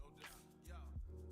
No doubt, yeah.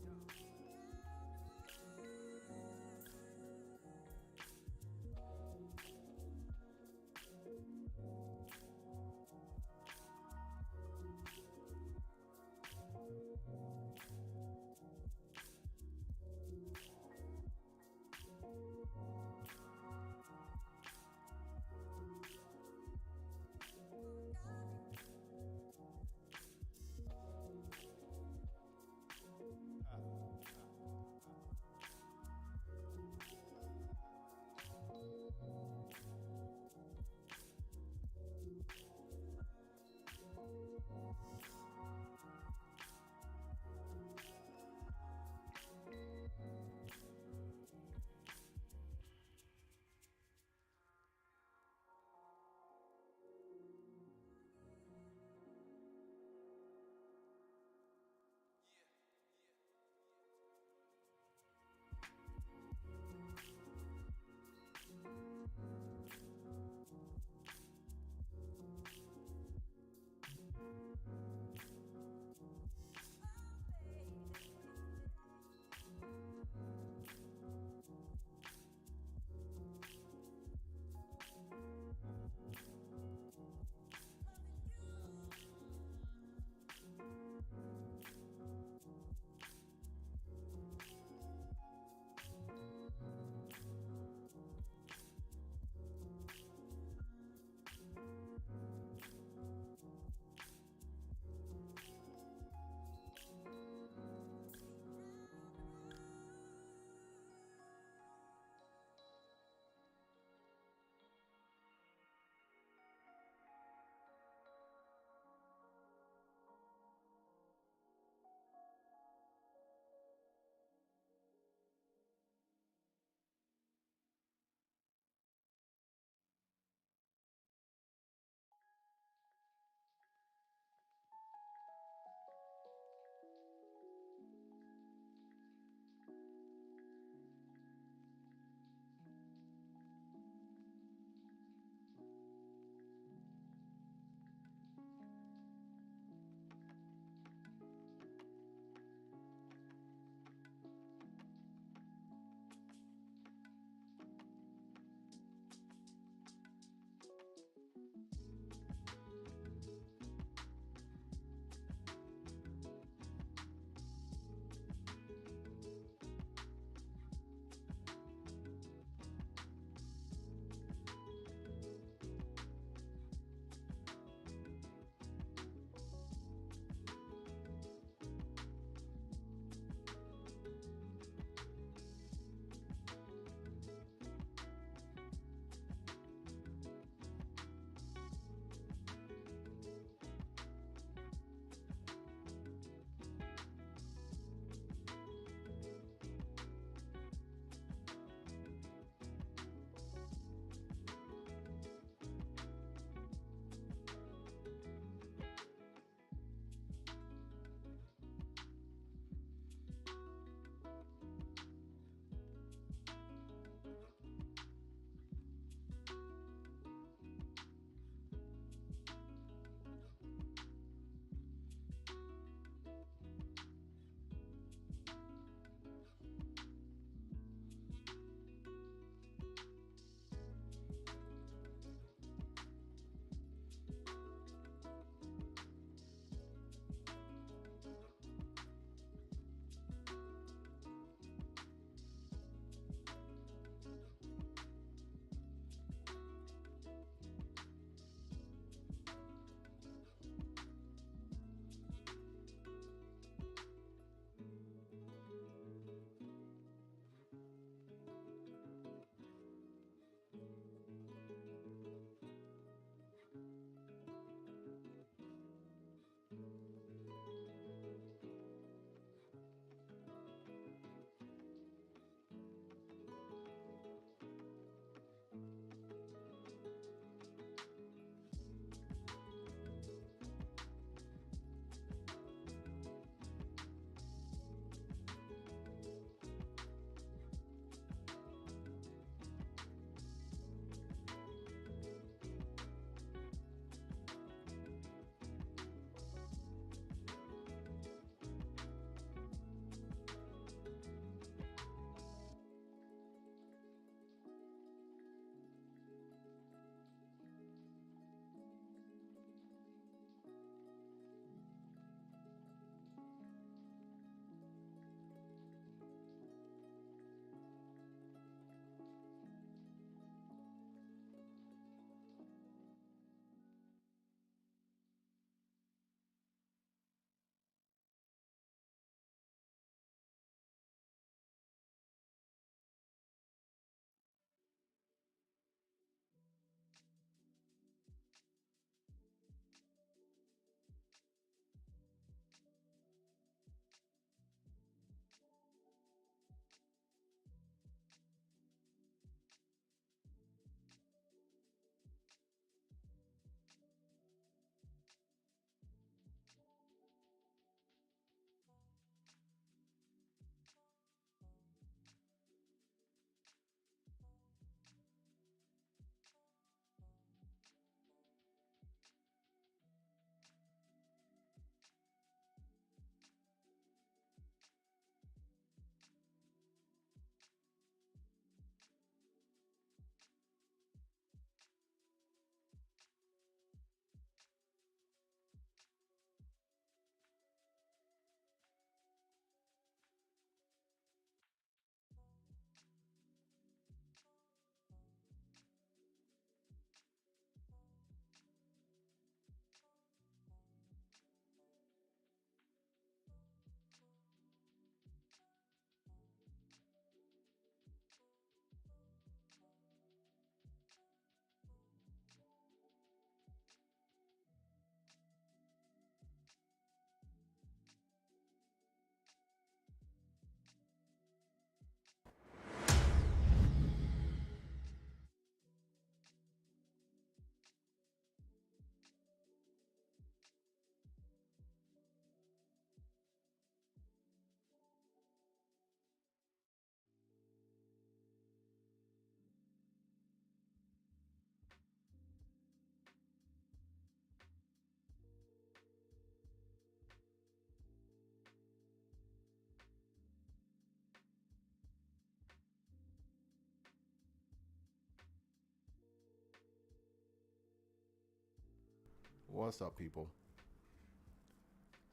What's up, people?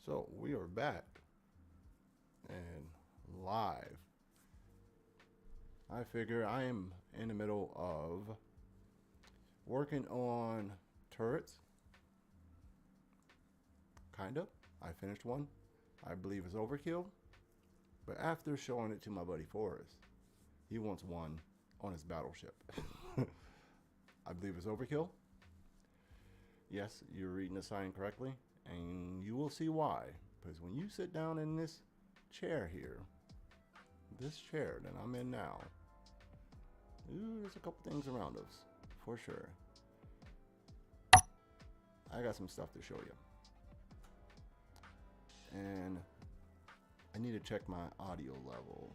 So, we are back and live. I figure I am in the middle of working on turrets. Kind of. I finished one. I believe it's overkill. But after showing it to my buddy Forrest, he wants one on his battleship. I believe it's overkill. Yes, you're reading the sign correctly, and you will see why. Because when you sit down in this chair here, this chair that I'm in now, there's a couple things around us, for sure. I got some stuff to show you. And I need to check my audio level.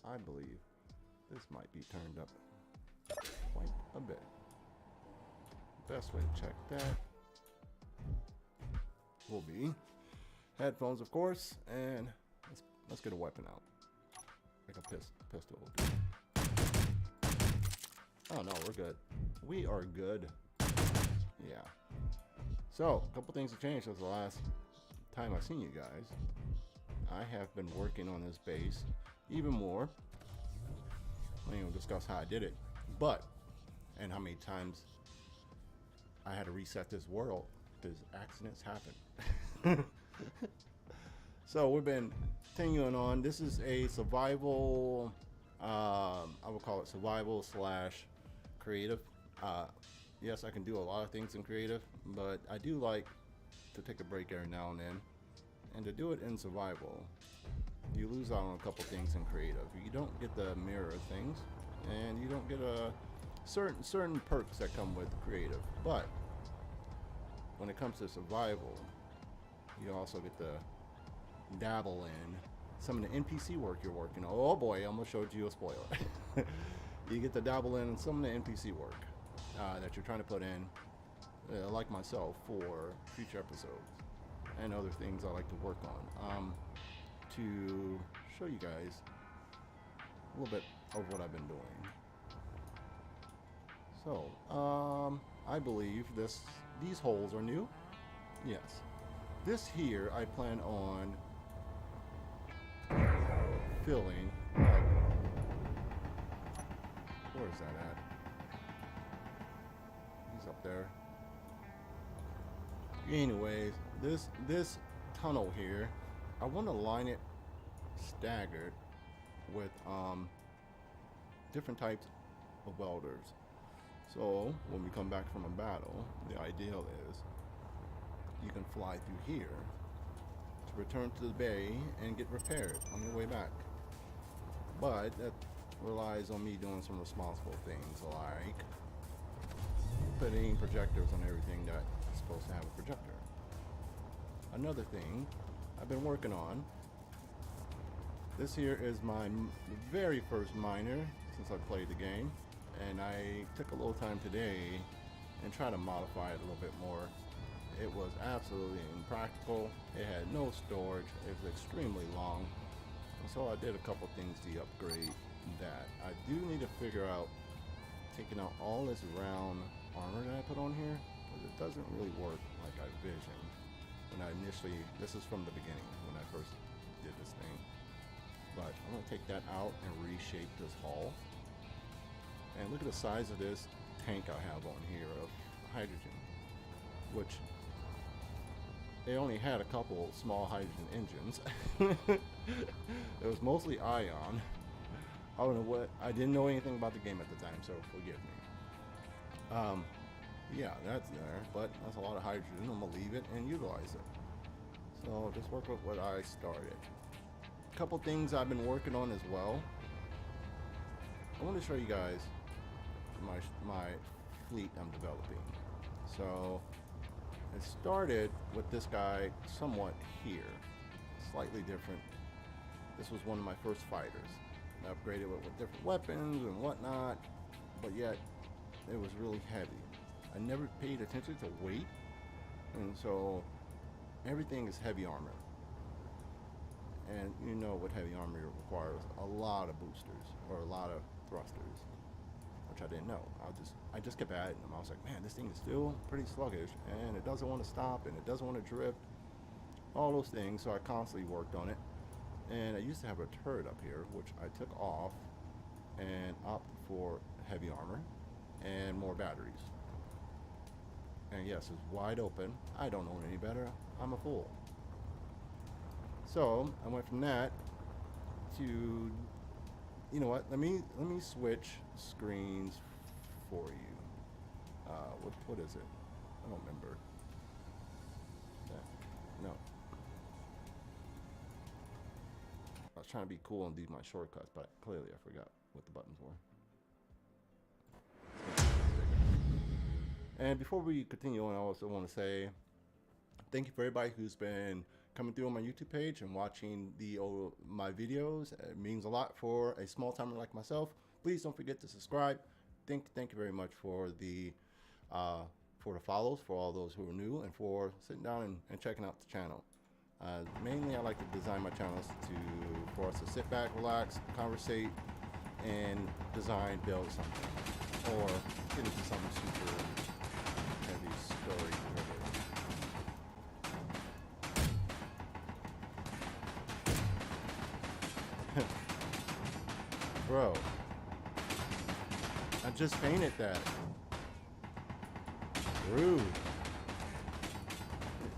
I believe this might be turned up quite a bit. Best way to check that will be headphones, of course, and let's get a weapon out, like a pistol. Oh no, we're good. We are good. Yeah. So, a couple things have changed since the last time I've seen you guys. I have been working on this base even more. I ain't gonna discuss how I did it, and how many times I had to reset this world because accidents happen. So we've been continuing on. This is a survival. I would call it survival slash creative. Yes, I can do a lot of things in creative, but I do like to take a break every now and then. And to do it in survival, you lose out on a couple things in creative. You don't get the mirror things, and you don't get a certain perks that come with creative. But when it comes to survival, you also get to dabble in some of the NPC work you're working on. Oh boy, I almost showed you a spoiler. You get to dabble in some of the NPC work that you're trying to put in, like myself, for future episodes and other things I like to work on, to show you guys a little bit of what I've been doing. So, I believe these holes are new. Yes. This here I plan on filling. Where is that at? He's up there. Anyways, this tunnel here, I want to line it staggered with different types of welders. So when we come back from a battle, the ideal is you can fly through here to return to the bay and get repaired on your way back. But that relies on me doing some responsible things, like putting projectors on everything that's supposed to have a projector. Another thing I've been working on, this here is my very first miner since I played the game, and I took a little time today and tried to modify it a little bit more. It was absolutely impractical. It had no storage. It was extremely long. And so I did a couple things to upgrade that. I do need to figure out taking out all this round armor that I put on here, because it doesn't really work like I envisioned when I initially, this is from the beginning when I first did this thing. But I'm going to take that out and reshape this hull. And look at the size of this tank I have on here of hydrogen, which they only had a couple small hydrogen engines. It was mostly ion. I don't know what, I didn't know anything about the game at the time, so forgive me. Yeah, that's there, but that's a lot of hydrogen. I'm gonna leave it and utilize it. So just work with what I started. A couple things I've been working on as well. I want to show you guys my fleet I'm developing. So it started with this guy somewhat here, slightly different. This was one of my first fighters. I upgraded it with different weapons and whatnot, but yet it was really heavy. I never paid attention to weight, and so everything is heavy armor. And you know what heavy armor requires, a lot of boosters or a lot of thrusters, which I didn't know. I just kept adding them. I was like, man, this thing is still pretty sluggish, and it doesn't want to stop, and it doesn't want to drift. All those things. So I constantly worked on it. And I used to have a turret up here, which I took off and opted for heavy armor and more batteries. And yes, it's wide open. I don't know any better. I'm a fool. So I went from that to, you know what? Let me switch screens for you. What is it? I don't remember. No. I was trying to be cool and do my shortcuts, but clearly I forgot what the buttons were. And before we continue on, I also want to say thank you for everybody who's been coming through on my YouTube page and watching my videos. It means a lot for a small timer like myself. Please don't forget to subscribe. Thank you very much for the follows, for all those who are new, and for sitting down and checking out the channel. Mainly, I like to design my channels for us to sit back, relax, conversate, and build something, or get into something super heavy story driven. Bro, I just painted that. Rude.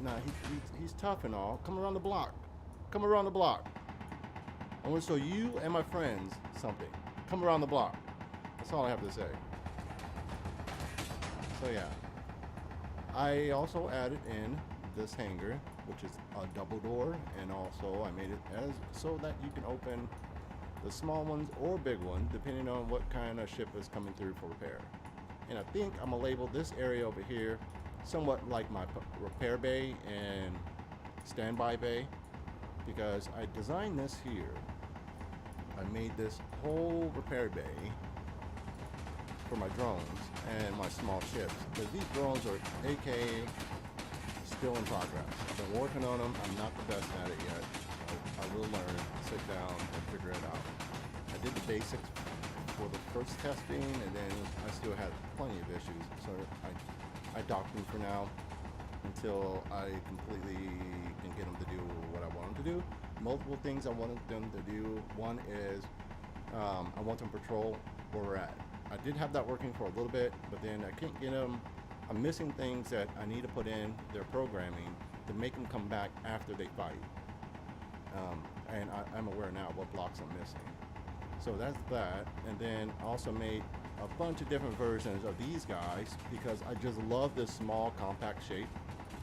Nah, he's tough and all. Come around the block. Come around the block. I want to show you and my friends something. Come around the block. That's all I have to say. So yeah. I also added in this hanger, which is a double door, and also I made it as so that you can open the small ones or big ones, depending on what kind of ship is coming through for repair. And I think I'm gonna label this area over here somewhat like my repair bay and standby bay, because I designed this here. I made this whole repair bay for my drones and my small ships, because these drones are AKA still in progress. I've been working on them. I'm not the best at it yet. I will learn, sit down, and figure it out. I did the basics for the first testing, and then I still had plenty of issues, so I docked them for now until I completely can get them to do what I want them to do. Multiple things I wanted them to do. One is I want them to patrol where we're at. I did have that working for a little bit, but then I can't get them. I'm missing things that I need to put in their programming to make them come back after they fight. And I'm aware now what blocks I'm missing. So that's that. And then I also made a bunch of different versions of these guys because I just love this small compact shape.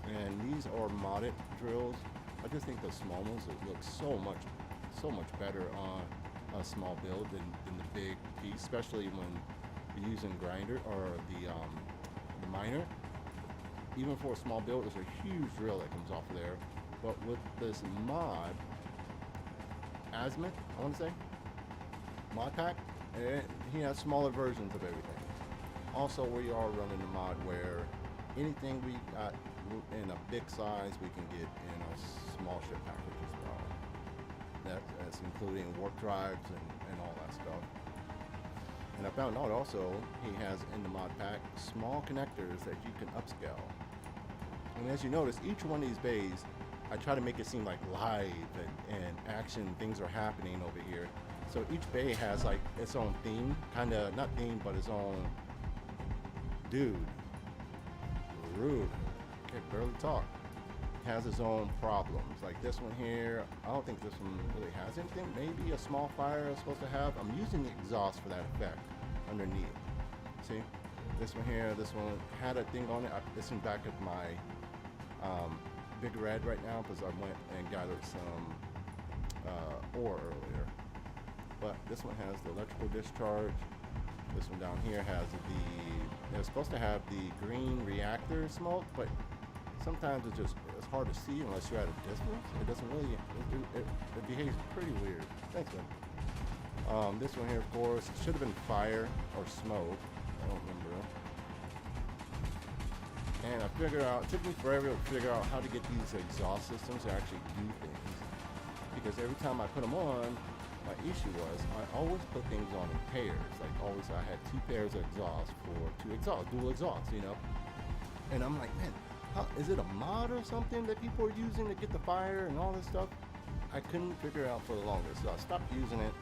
And these are modded drills. I just think the small ones look so much better on a small build than the big piece, especially when you're using grinder or the miner. Even for a small build, there's a huge drill that comes off of there. But with this mod, Azimuth, I want to say, mod pack, he has smaller versions of everything. Also, we are running a mod where anything we got in a big size, we can get in a small ship package as well. That's including warp drives and all that stuff. And I found out also he has in the mod pack small connectors that you can upscale. And as you notice, each one of these bays, I try to make it seem like live and action, things are happening over here. So each bay has like its own theme, kind of, not theme, but its own, dude, rude, can't barely talk. Has its own problems. Like this one here, I don't think this one really has anything. Maybe a small fire is supposed to have. I'm using the exhaust for that effect underneath. See, this one here, this one had a thing on it. It's in back of my Big Red right now because I went and gathered some ore earlier. But this one has the electrical discharge. This one down here has it's supposed to have the green reactor smoke, but sometimes it's hard to see unless you're at a distance. It doesn't really, it behaves pretty weird. Thanks, man. This one here, of course, should have been fire or smoke. I don't remember. And I figured out, it took me forever to figure out how to get these exhaust systems to actually do things. Because every time I put them on, my issue was I always put things on in pairs. Like always, I had two pairs of exhaust for two exhausts, dual exhausts, you know. And I'm like, man, is it a mod or something that people are using to get the fire and all this stuff? I couldn't figure it out for the longest, so I stopped using it.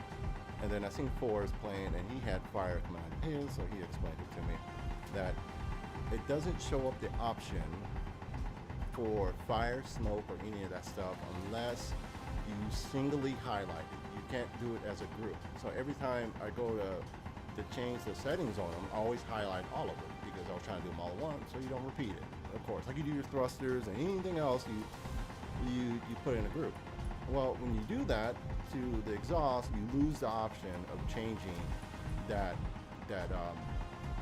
And then I seen Forrest playing, and he had fire coming out of his, so he explained it to me that it doesn't show up the option for fire, smoke, or any of that stuff unless you singly highlight it. You can't do it as a group. So every time I go to change the settings on them, I always highlight all of them because I was trying to do them all at once, so you don't repeat it. Of course, like you do your thrusters and anything else, you put in a group. Well, when you do that to the exhaust, you lose the option of changing that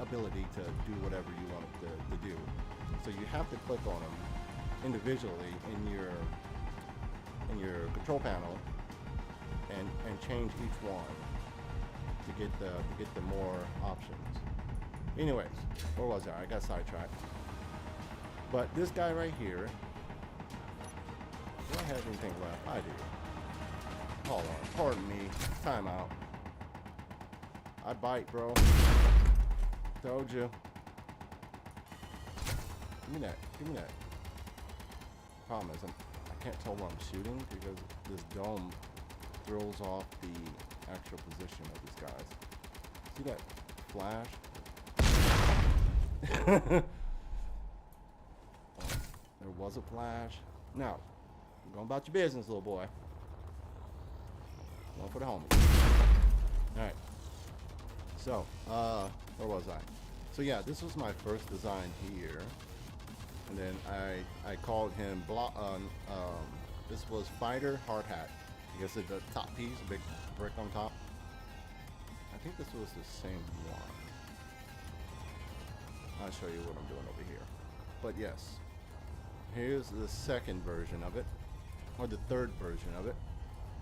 ability to do whatever you want it to do. So you have to click on them individually in your control panel and change each one to get the more options. Anyways, where was I? I got sidetracked. But this guy right here, do I have anything left? I do. Hold on. Pardon me. Time out. I bite, bro. Told you. Give me that. Give me that. Problem is, I can't tell where I'm shooting because this dome throws off the actual position of these guys. See that flash? There was a flash. Now, going about your business, little boy. One for the homies. Alright. So, where was I? So yeah, this was my first design here. And then I called him this was Fighter Hard Hat. I guess it's the top piece, a big brick on top. I think this was the same one. I'll show you what I'm doing over here. But yes, here's the second version of it, or the third version of it.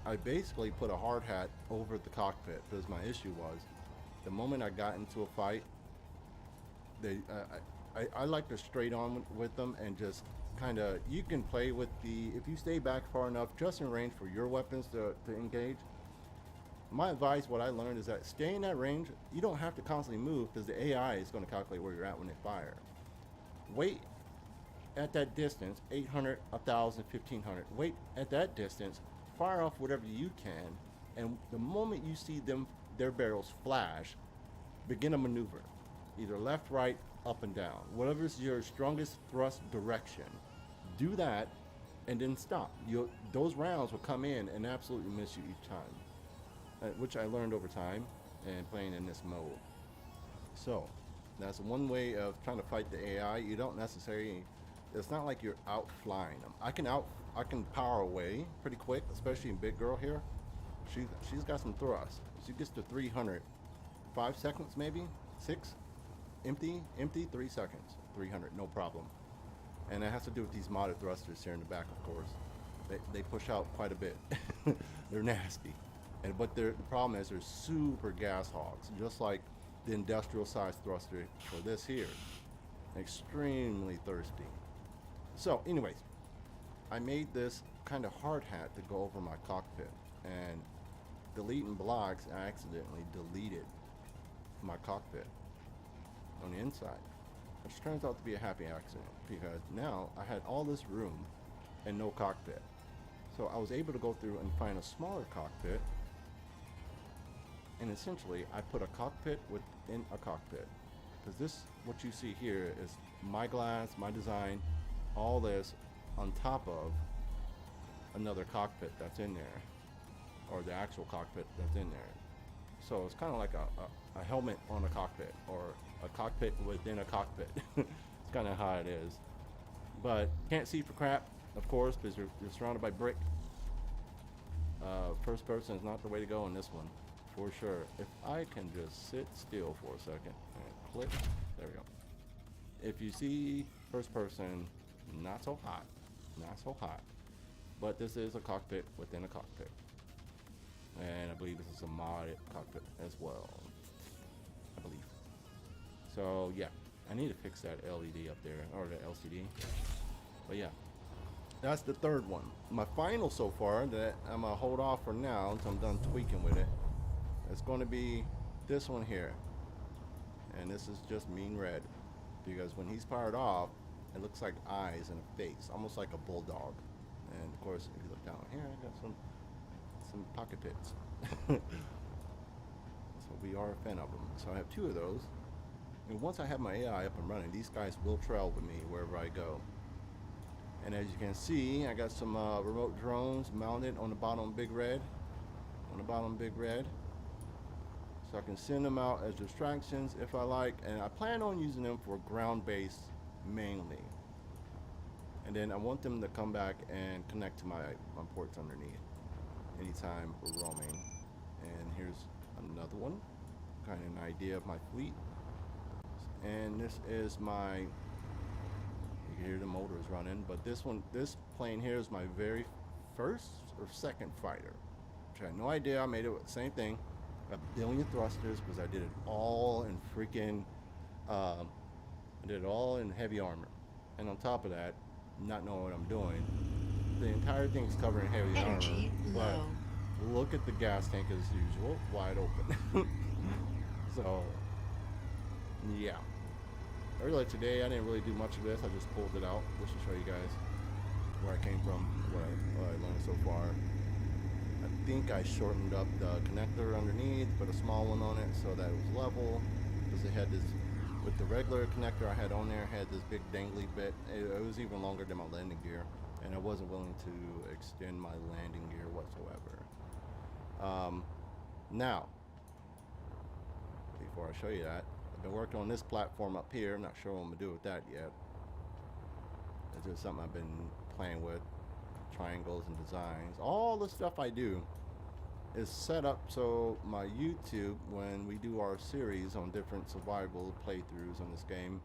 I basically put a hard hat over the cockpit because my issue was the moment I got into a fight, I like to straight on with them and just kind of, you can play with if you stay back far enough just in range for your weapons to engage. My advice, what I learned is that stay in that range. You don't have to constantly move because the AI is going to calculate where you're at when they fire. Wait at that distance, 800, 1,000, 1,500. Wait at that distance, fire off whatever you can, and the moment you see their barrels flash, begin a maneuver. Either left, right, up and down. Whatever is your strongest thrust direction, do that and then stop. Those rounds will come in and absolutely miss you each time, which I learned over time and playing in this mode. So that's one way of trying to fight the AI. You don't necessarily, it's not like you're out flying them. I can power away pretty quick, especially in Big Girl here. She's got some thrust. She gets to 300, 5 seconds maybe, 6. Empty, 3 seconds, 300, no problem. And it has to do with these modded thrusters here in the back, of course. They push out quite a bit. They're nasty. But the problem is they're super gas hogs, just like the industrial size thruster for this here. Extremely thirsty. So anyways, I made this kind of hard hat to go over my cockpit, and deleting blocks, I accidentally deleted my cockpit on the inside, which turns out to be a happy accident because now I had all this room and no cockpit. So I was able to go through and find a smaller cockpit, and essentially I put a cockpit within a cockpit, because this, what you see here, is my glass, my design, all this on top of another cockpit that's in there, or the actual cockpit that's in there. So it's kind of like a helmet on a cockpit, or a cockpit within a cockpit. It's kind of how it is. But can't see for crap, of course, because you're surrounded by brick. First person is not the way to go in this one, for sure. If I can just sit still for a second and click, there we go. If you see first person, not so hot, not so hot. But this is a cockpit within a cockpit. And I believe this is a modded cockpit as well, I believe. So yeah, I need to fix that LED up there, or the LCD. But yeah, That's the third one. My final so far that I'm gonna hold off for now until I'm done tweaking with it. It's going to be this one here, and this is just mean red, because when he's fired off, it looks like eyes and a face, almost like a bulldog. And of course, if you look down here, I got some pocket pits. So we are a fan of them. So I have two of those. And once I have my AI up and running, these guys will trail with me wherever I go. And as you can see, I got some remote drones mounted on the bottom Big Red. On the bottom Big Red. So I can send them out as distractions if I like. And I plan on using them for ground-based mainly. And then I want them to come back and connect to my ports underneath anytime we're roaming. And here's another one, kind of an idea of my fleet. And this is my, you can hear the motors running, but this plane here is my very first or second fighter, which I had no idea. I made it with the same thing, a billion thrusters, because I did it all in freaking, I did it all in heavy armor. And on top of that, not knowing what I'm doing, the entire thing's covered in heavy Energy armor. low. But look at the gas tank as usual, wide open. So, yeah. Earlier today, I didn't really do much of this. I just pulled it out just to show you guys where I came from, what I learned so far. I think I shortened up the connector underneath, put a small one on it so that it was level, because it had this, with the regular connector I had on there, had this big dangly bit. It was even longer than my landing gear, and I wasn't willing to extend my landing gear whatsoever. Now, before I show you that, I've been working on this platform up here. I'm not sure what I'm gonna do with that yet. It's just something I've been playing with, triangles and designs. All the stuff I do is set up so my YouTube, when we do our series on different survival playthroughs on this game,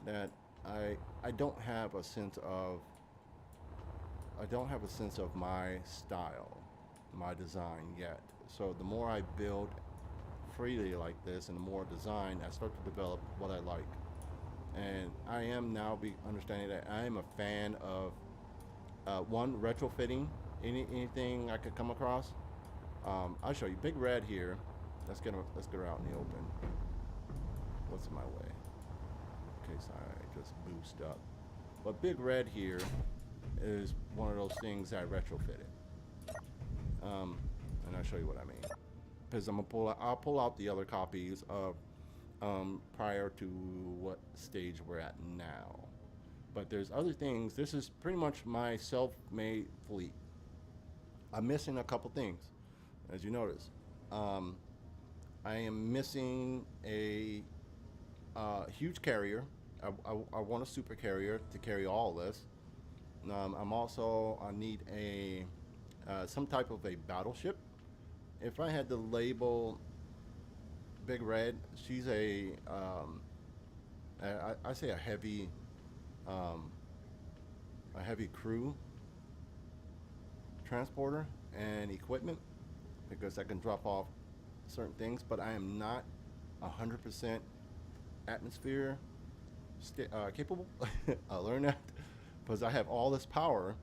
that I don't have a sense of my style, my design yet. So the more I build freely like this and the more design, I start to develop what I like. And I am now understanding that I am a fan of one, retrofitting anything I could come across. I'll show you. Big Red here. Let's get her out in the open. What's in my way? In case I just boost up. But Big Red here is one of those things that I retrofitted. And I'll show you what I mean. Because I'll pull out the other copies of prior to what stage we're at now. But there's other things. This is pretty much my self-made fleet. I'm missing a couple things, as you notice. I am missing a huge carrier. I want a super carrier to carry all this. I need a some type of a battleship. If I had to label Big Red, she's I say a heavy crew transporter and equipment, because I can drop off certain things, but I am not 100% atmosphere capable. I learned that because I have all this power,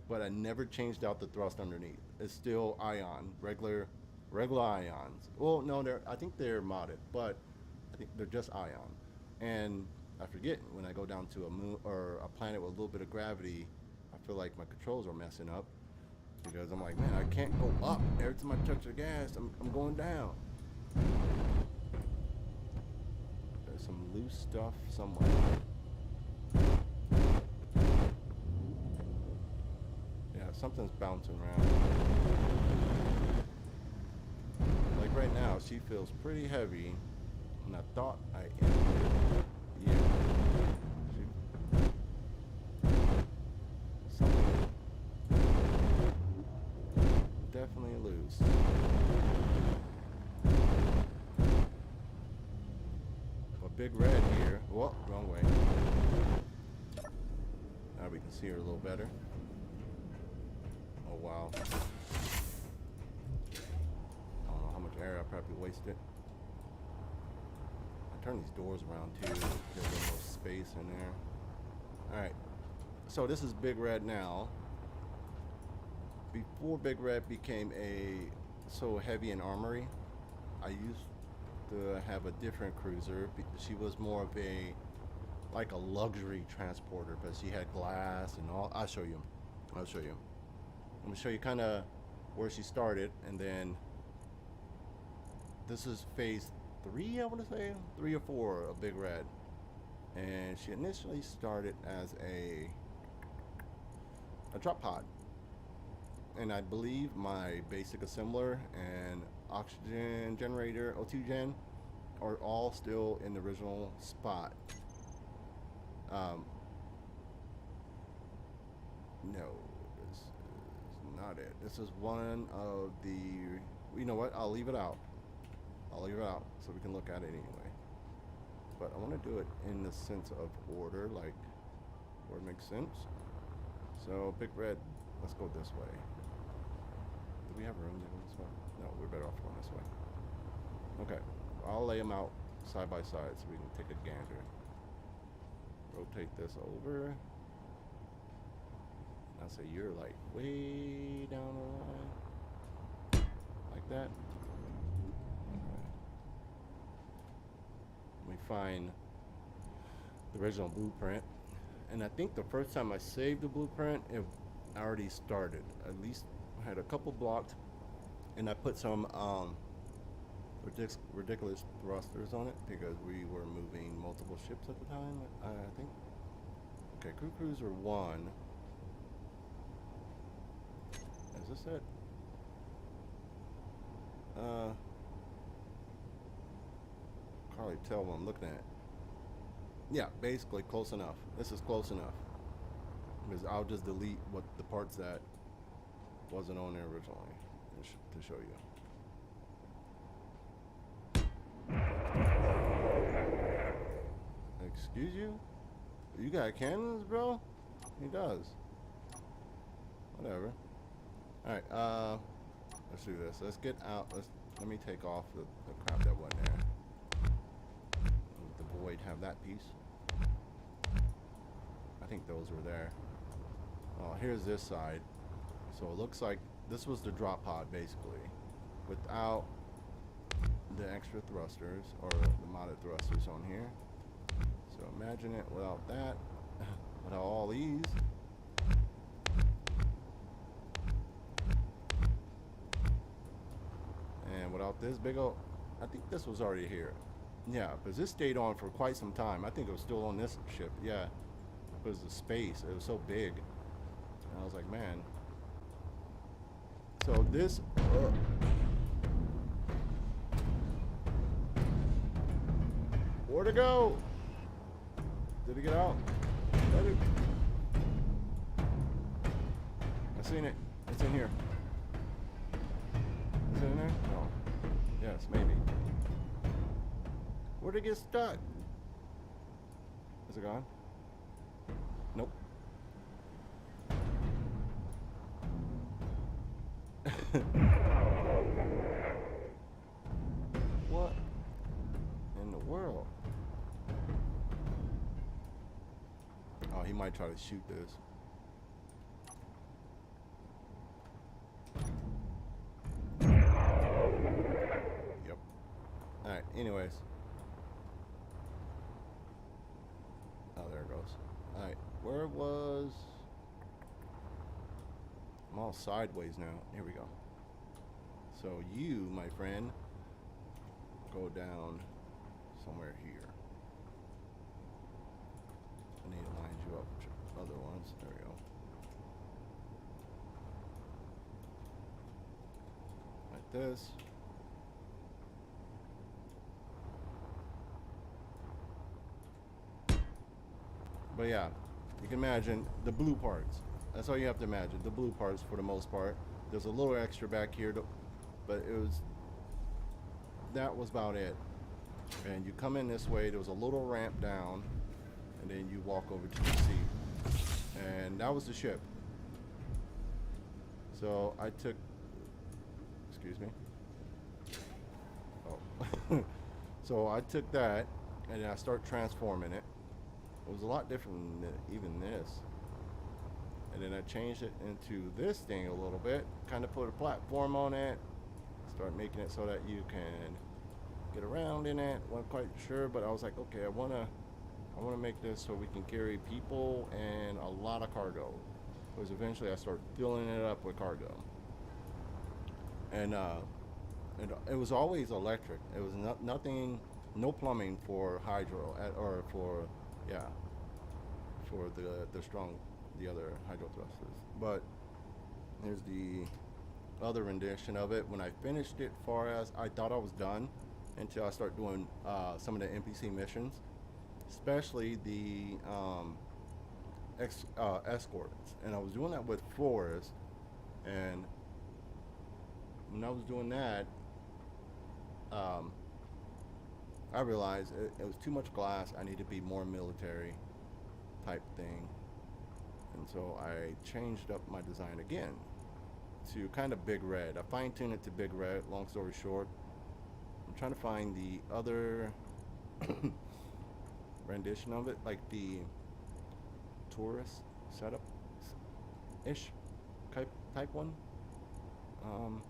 but I never changed out the thrust underneath. It's still ion, regular ions. Well, no, I think they're modded, but I think they're just ion. And I forget, when I go down to a moon or a planet with a little bit of gravity, I feel like my controls are messing up, because I'm like, man, I can't go up. Every time I touch the gas, I'm going down. There's some loose stuff somewhere. Yeah, something's bouncing around. Like right now, she feels pretty heavy, and I thought I ended. Yeah. Something definitely loose. But Big Red here. Whoa, wrong way. Now we can see her a little better. Oh wow. I don't know how much air I probably wasted. I turn these doors around too. There's a little more space in there. Alright. So this is Big Red now. Before Big Red became so heavy in armory, I used to have a different cruiser. She was more of like a luxury transporter, but she had glass and all. I'll show you. I'll show you. I'm gonna show you kind of where she started, and then this is phase 3, I want to say 3 or 4 of Big Red, and she initially started as a drop pod, and I believe my basic assembler and oxygen generator O2 gen are all still in the original spot. No, this is not it. This is one of the. You know what? I'll leave it out. I'll leave it out so we can look at it anyway. But I want to do it in the sense of order, like where it makes sense. So Big Red, let's go this way. Do we have room to go this way? No, we're better off going this way. Okay, I'll lay them out side by side so we can take a gander. Rotate this over. I'll say you're like way down the line, like that. We find the original blueprint, and I think the first time I saved the blueprint, it already started. At least I had a couple blocked, and I put some ridiculous thrusters on it because we were moving multiple ships at the time. I think. Okay, Crew Cruiser 1. Is this it? Can't really tell what I'm looking at. Yeah, basically close enough. This is close enough. Because I'll just delete what the parts that wasn't on there originally to show you. Excuse you? You got cannons, bro? He does. Whatever. Alright, let's do this. Let's get out. Let me take off the crap that wasn't there. Let the void have that piece. I think those were there. Oh, here's this side. So it looks like this was the drop pod basically, without the extra thrusters or the modded thrusters on here. So imagine it without that, without all these. And without this big old, I think this was already here. Yeah, because this stayed on for quite some time. I think it was still on this ship. Yeah, because the space, it was so big. And I was like, man. So this. Where'd it go? Did it get out? I seen it. It's in here. Is it in there? No. Yes, maybe. Where'd it get stuck? Is it gone? Nope. What in the world? Oh, he might try to shoot this. Yep. Alright, anyways. Oh, there it goes. Alright, where was... I'm all sideways now. Here we go. So you, my friend, go down somewhere here. I need to line you up with other ones. There we go. Like this. But yeah, you can imagine the blue parts. That's all you have to imagine. The blue parts for the most part. There's a little extra back here, but that was about it. And you come in this way, there was a little ramp down, and then you walk over to the seat. And that was the ship. So I took, excuse me. Oh. So I took that, and then I start transforming it. It was a lot different than even this. and then I changed it into this thing a little bit, kind of put a platform on it, start making it so that you can get around in it. Wasn't quite sure, but I was like, okay, I want to make this so we can carry people and a lot of cargo, because eventually I start filling it up with cargo. And it was always electric. It was nothing, no plumbing for hydro or for, yeah, for the other hydro thrusters. But here's the other rendition of it. When I finished it, far as I thought I was done, until I start doing some of the NPC missions, especially the escorts. And I was doing that with Forrest, and when I was doing that, I realized it was too much glass. I need to be more military type thing, and so I changed up my design again to kind of Big Red. I fine-tuned it to Big Red. Long story short, I'm trying to find the other rendition of it, like the tourist setup ish type one. I'm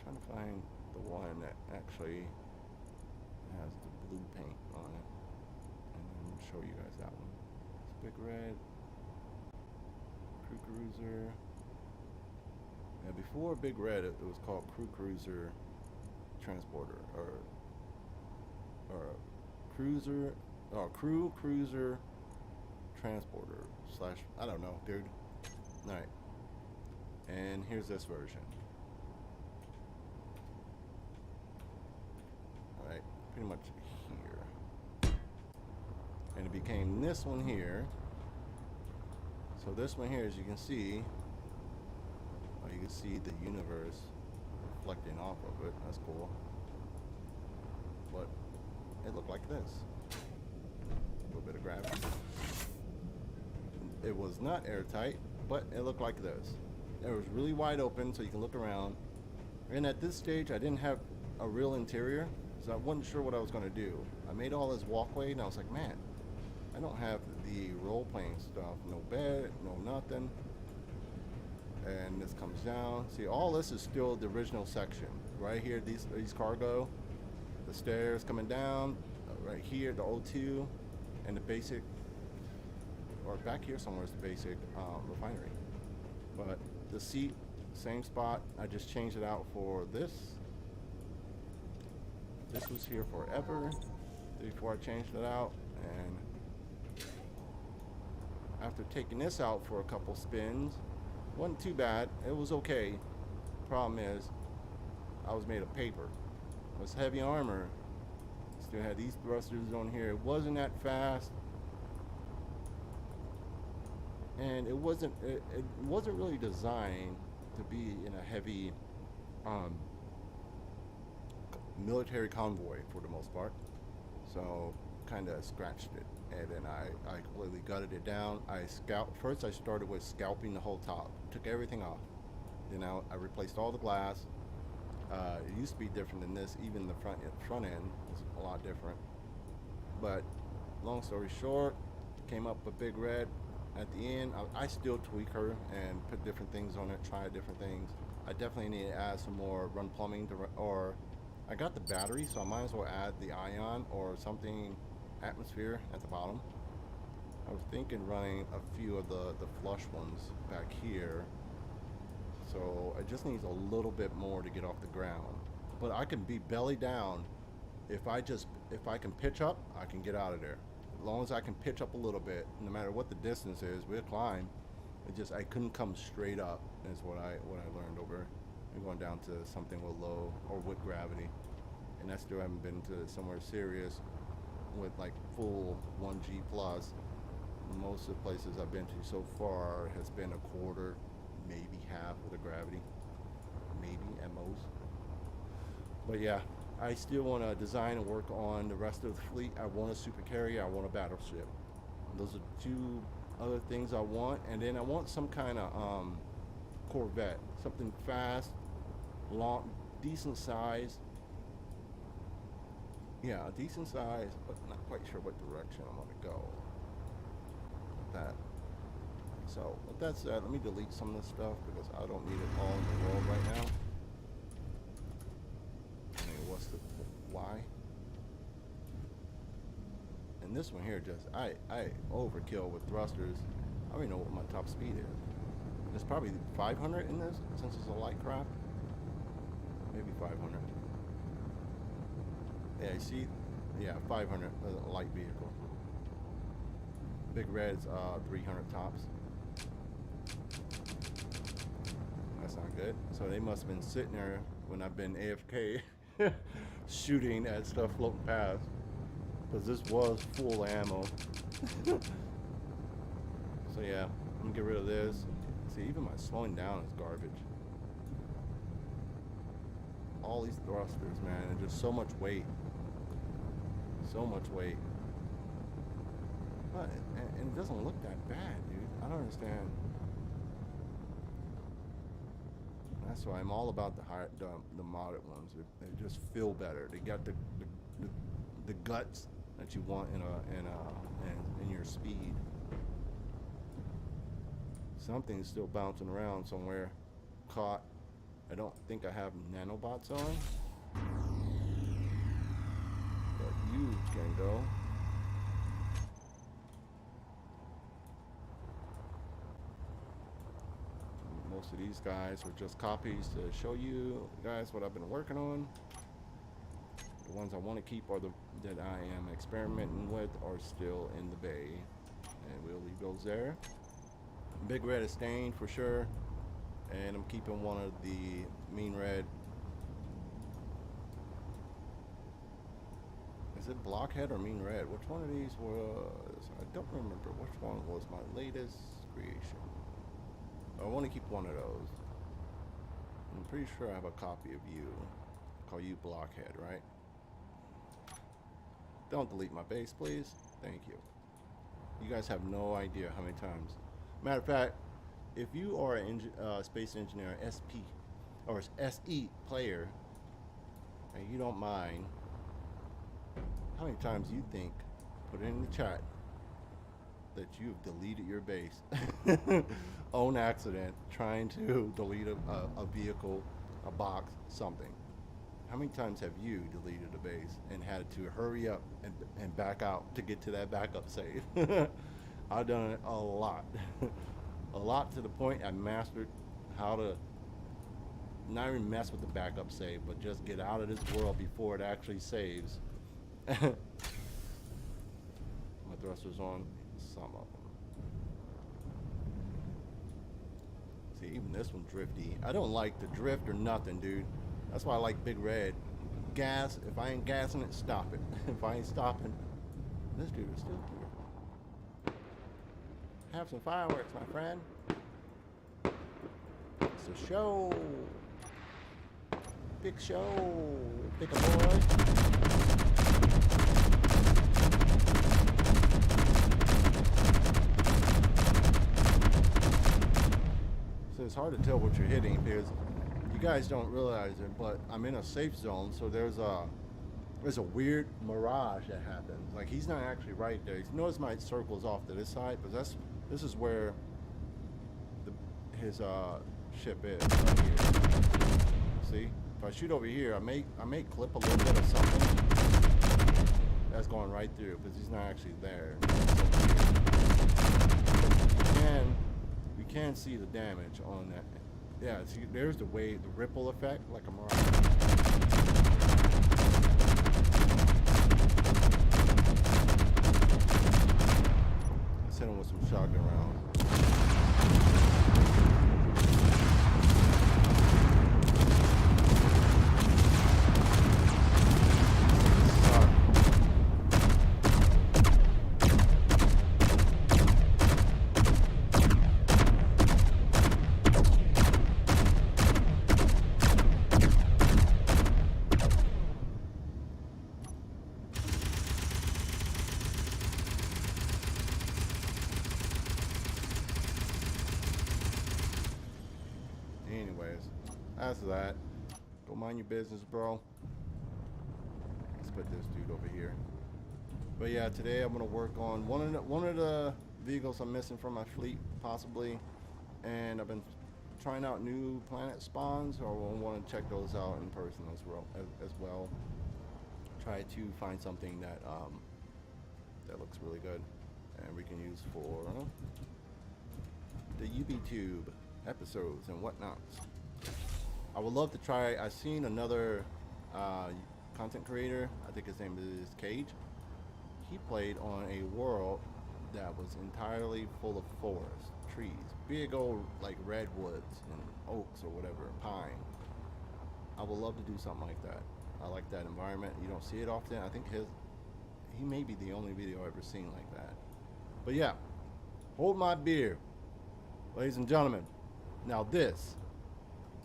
trying to find the one that actually has the blue paint on it, and then show you guys that one. It's Big Red Crew Cruiser. Yeah, before Big Red, it was called Crew Cruiser Transporter, or Cruiser, or Crew Cruiser Transporter / I don't know, dude. All right, and here's this version. All right, pretty much here, and it became this one here. So this one here, as you can see, you can see the universe reflecting off of it. That's cool. But it looked like this. A little bit of gravity. It was not airtight, but it looked like this. It was really wide open, so you can look around. And at this stage, I didn't have a real interior, so I wasn't sure what I was going to do. I made all this walkway, and I was like, man, I don't have the role-playing stuff. No bed, no nothing. And this comes down. See, all this is still the original section. Right here, these cargo, the stairs coming down, right here, the O2, and the basic, or back here somewhere is the basic refinery. But the seat, same spot. I just changed it out for this. This was here forever before I changed it out. And after taking this out for a couple spins, wasn't too bad. It was okay. Problem is, I was made of paper. It was heavy armor. Still had these thrusters on here. It wasn't that fast, and it wasn't really designed to be in a heavy military convoy for the most part. So kind of scratched it, and then I completely gutted it down. First I started with scalping the whole top, took everything off. Then I replaced all the glass. It used to be different than this. Even the front end was a lot different. But long story short, came up with Big Red. At the end, I still tweak her and put different things on it, try different things. I definitely need to add some more run plumbing or I got the battery, so I might as well add the ion or something atmosphere at the bottom. I was thinking running a few of the flush ones back here, so it just needs a little bit more to get off the ground. But I can be belly down. If I can pitch up, I can get out of there. As long as I can pitch up a little bit, no matter what the distance is, we'll climb. I couldn't come straight up. Is what I learned over. I'm going down to something with low or with gravity, and I still haven't been to somewhere serious with like full 1G plus. Most of the places I've been to so far has been a quarter, maybe half of the gravity, maybe at most. But yeah, I still want to design and work on the rest of the fleet. I want a super carrier, I want a battleship. Those are two other things I want, and then I want some kind of Corvette, something fast, long, decent size. Yeah, a decent size, but not quite sure what direction I want to go with that. So with that said, let me delete some of this stuff because I don't need it all in the world right now. I mean, what's the why? And this one here, just I overkill with thrusters. I don't even know what my top speed is. It's probably 500 in this since it's a light craft. Maybe 500. Yeah, you see, yeah, 500 a light vehicle. Big Red's 300 tops. That's not good. So they must have been sitting there when I've been AFK shooting at stuff floating past. Because this was full ammo. So yeah, I'm gonna get rid of this. See, even my slowing down is garbage. All these thrusters, man, and just so much weight. So much weight. But, and it doesn't look that bad, dude. I don't understand. That's why I'm all about the modded ones. They just feel better. They got the guts that you want in your speed. Something's still bouncing around somewhere. Caught. I don't think I have nanobots on. But you can go. Most of these guys are just copies to show you guys what I've been working on. The ones I want to keep are the that I am experimenting with are still in the bay, and we'll leave those there. Big Red is staying for sure, and I'm keeping one of the Mean Red. Is it Blockhead or Mean Red? Which one of these was? I don't remember which one was my latest creation. I want to keep one of those. I'm pretty sure I have a copy of you. I'll call you Blockhead, right? Don't delete my base, please. Thank you. You guys have no idea how many times. Matter of fact, if you are a space engineer, SP or SE player, and you don't mind, how many times you think, put it in the chat, that you've deleted your base on accident trying to delete a vehicle, a box, something. How many times have you deleted a base and had to hurry up and back out to get to that backup save? I've done it a lot. A lot, to the point I mastered how to not even mess with the backup save, but just get out of this world before it actually saves. My thrusters on some of them. See, even this one drifty. I don't like the drift or nothing, dude. That's why I like Big Red. Gas, if I ain't gassing it, stop it. If I ain't stopping, this dude is still here. Have some fireworks, my friend. It's a show. Big show. Pick a boy. So it's hard to tell what you're hitting because you guys don't realize it, but I'm in a safe zone, so there's a weird mirage that happens. Like, he's not actually right there. You notice my circle's off to this side, but this is where his ship is right here. See? If I shoot over here, I may clip a little bit of something that's going right through, because he's not actually there. You can see the damage on that. Yeah, see, there's the wave, the ripple effect, like a mirage. Let's hit him with some shotgun rounds. That's that. Go mind your business, bro. Let's put this dude over here. But yeah, today I'm gonna work on one of the vehicles I'm missing from my fleet, possibly. And I've been trying out new planet spawns, or I want to check those out in person as well. Try to find something that that looks really good, and we can use for the UBTube episodes and whatnot. I would love to try. I've seen another content creator. I think his name is Cage. He played on a world that was entirely full of forest, trees, big old like redwoods and oaks or whatever, pine. I would love to do something like that. I like that environment. You don't see it often. I think he may be the only video I've ever seen like that. But yeah, hold my beer, ladies and gentlemen. Now this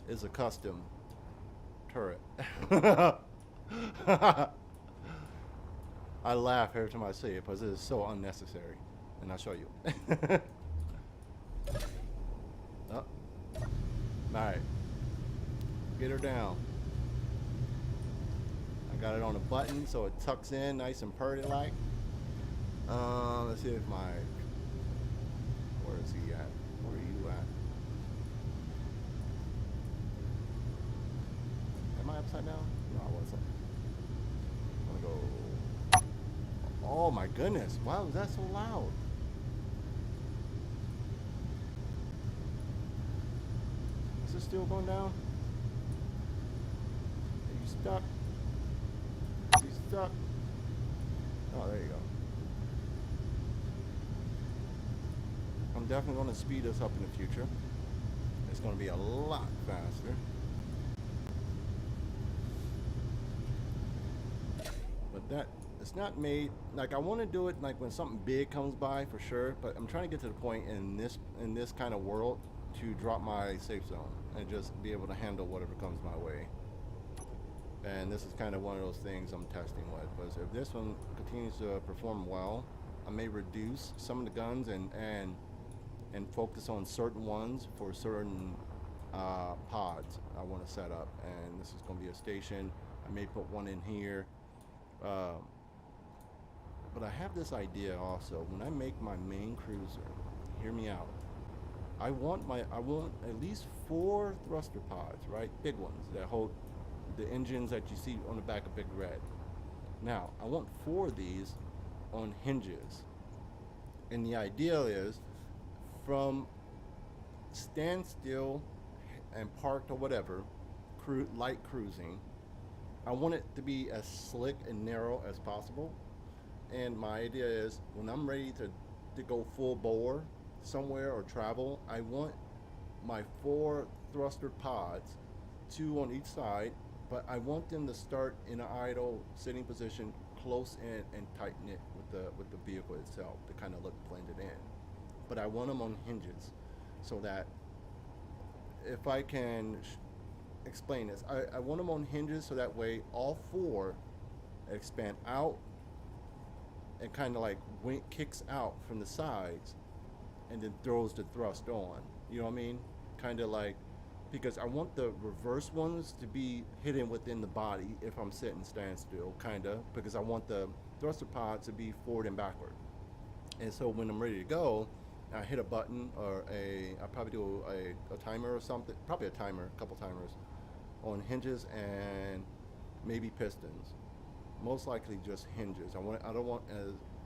is a custom turret. I laugh every time I say it because it is so unnecessary. And I'll show you. Oh. Alright. Get her down. I got it on a button so it tucks in nice and purdy like. Let's see if my... Where is he at? Where are you at? Am I upside down? No, I wasn't. I'm gonna go... Oh my goodness, why was that so loud? Is it still going down? Are you stuck? Are you stuck? Oh, there you go. I'm definitely going to speed this up in the future. It's going to be a lot faster. But that, it's not made, like I want to do it like when something big comes by for sure, but I'm trying to get to the point in this kind of world to drop my safe zone and just be able to handle whatever comes my way. And this is kind of one of those things I'm testing with, because if this one continues to perform well, I may reduce some of the guns and focus on certain ones for certain pods I want to set up. And this is going to be a station. I may put one in here. But I have this idea also. When I make my main cruiser, hear me out. I want at least 4 thruster pods, right? Big ones that hold the engines that you see on the back of Big Red. Now, I want 4 of these on hinges. And the idea is from standstill and parked or whatever, light cruising, I want it to be as slick and narrow as possible. And my idea is when I'm ready to go full bore somewhere or travel, I want my 4 thruster pods, 2 on each side, but I want them to start in an idle sitting position close in and tight knit with the vehicle itself to kind of look blended in. But I want them on hinges so that if I can explain this, I want them on hinges so that way all 4 expand out and kind of like kicks out from the sides and then throws the thrust on. You know what I mean? Kind of like, because I want the reverse ones to be hidden within the body if I'm sitting standstill, kind of, because I want the thruster pod to be forward and backward. And so when I'm ready to go, I hit a button or I probably do a timer or something, probably a timer, a couple timers on hinges and maybe pistons. Most likely just hinges. I don't want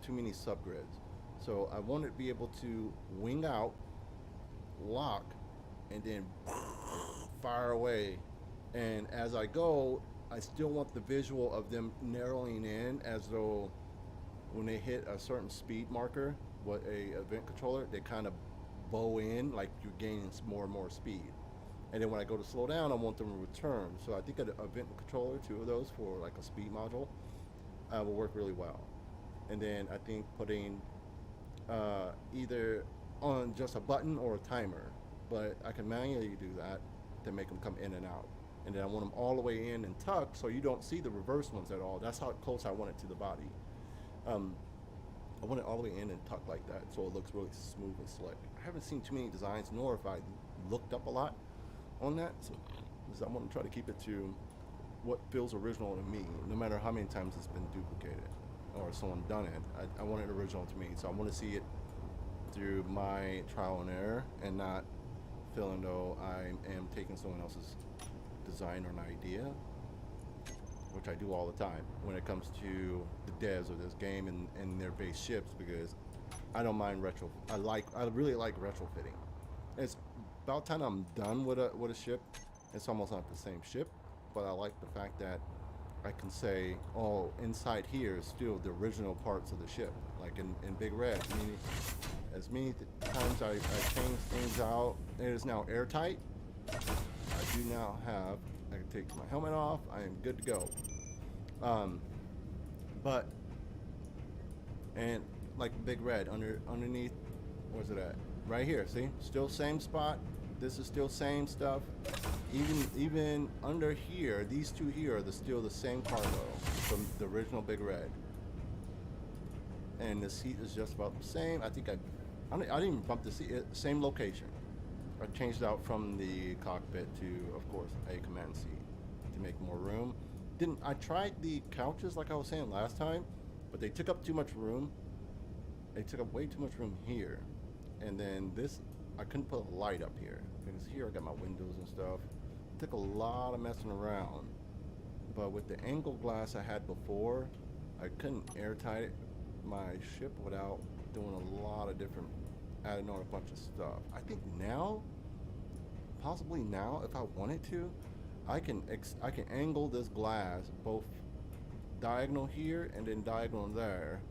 too many subgrids. So I want it to be able to wing out, lock, and then fire away. And as I go, I still want the visual of them narrowing in as though when they hit a certain speed marker, what a event controller, they kind of bow in like you're gaining more and more speed. And then when I go to slow down, I want them to return. So I think an event controller, 2 of those for like a speed module, will work really well. And then I think putting either on just a button or a timer, but I can manually do that to make them come in and out. And then I want them all the way in and tucked so you don't see the reverse ones at all. That's how close I want it to the body. I want it all the way in and tucked like that so it looks really smooth and slick. I haven't seen too many designs, nor if I looked up a lot on that. So I want to try to keep it to what feels original to me, no matter how many times it's been duplicated or someone done it. I want it original to me, so I want to see it through my trial and error and not feeling though I am taking someone else's design or an idea, which I do all the time when it comes to the devs of this game and their base ships, because I don't mind retro. I really like retrofitting. It's about time I'm done with a ship. It's almost not the same ship, but I like the fact that I can say, oh, inside here is still the original parts of the ship. Like in Big Red, meaning as many times I changed things out, it is now airtight. I do now have, I can take my helmet off, I am good to go. But, and like Big Red, underneath, where's it at? Right here, see? Still same spot. This is still same stuff. Even under here, these two here are still the same cargo from the original Big Red. And the seat is just about the same. I think I didn't even bump the seat. Same location. I changed out from the cockpit to, of course, a command seat to make more room. I tried the couches like I was saying last time, but they took up too much room. They took up way too much room here. And then this, I couldn't put a light up here because here I got my windows and stuff. It took a lot of messing around. But with the angle glass I had before, I couldn't airtight my ship without doing a lot of different, adding on a bunch of stuff. I think now, possibly now, if I wanted to, I can angle this glass both diagonal here and then diagonal there,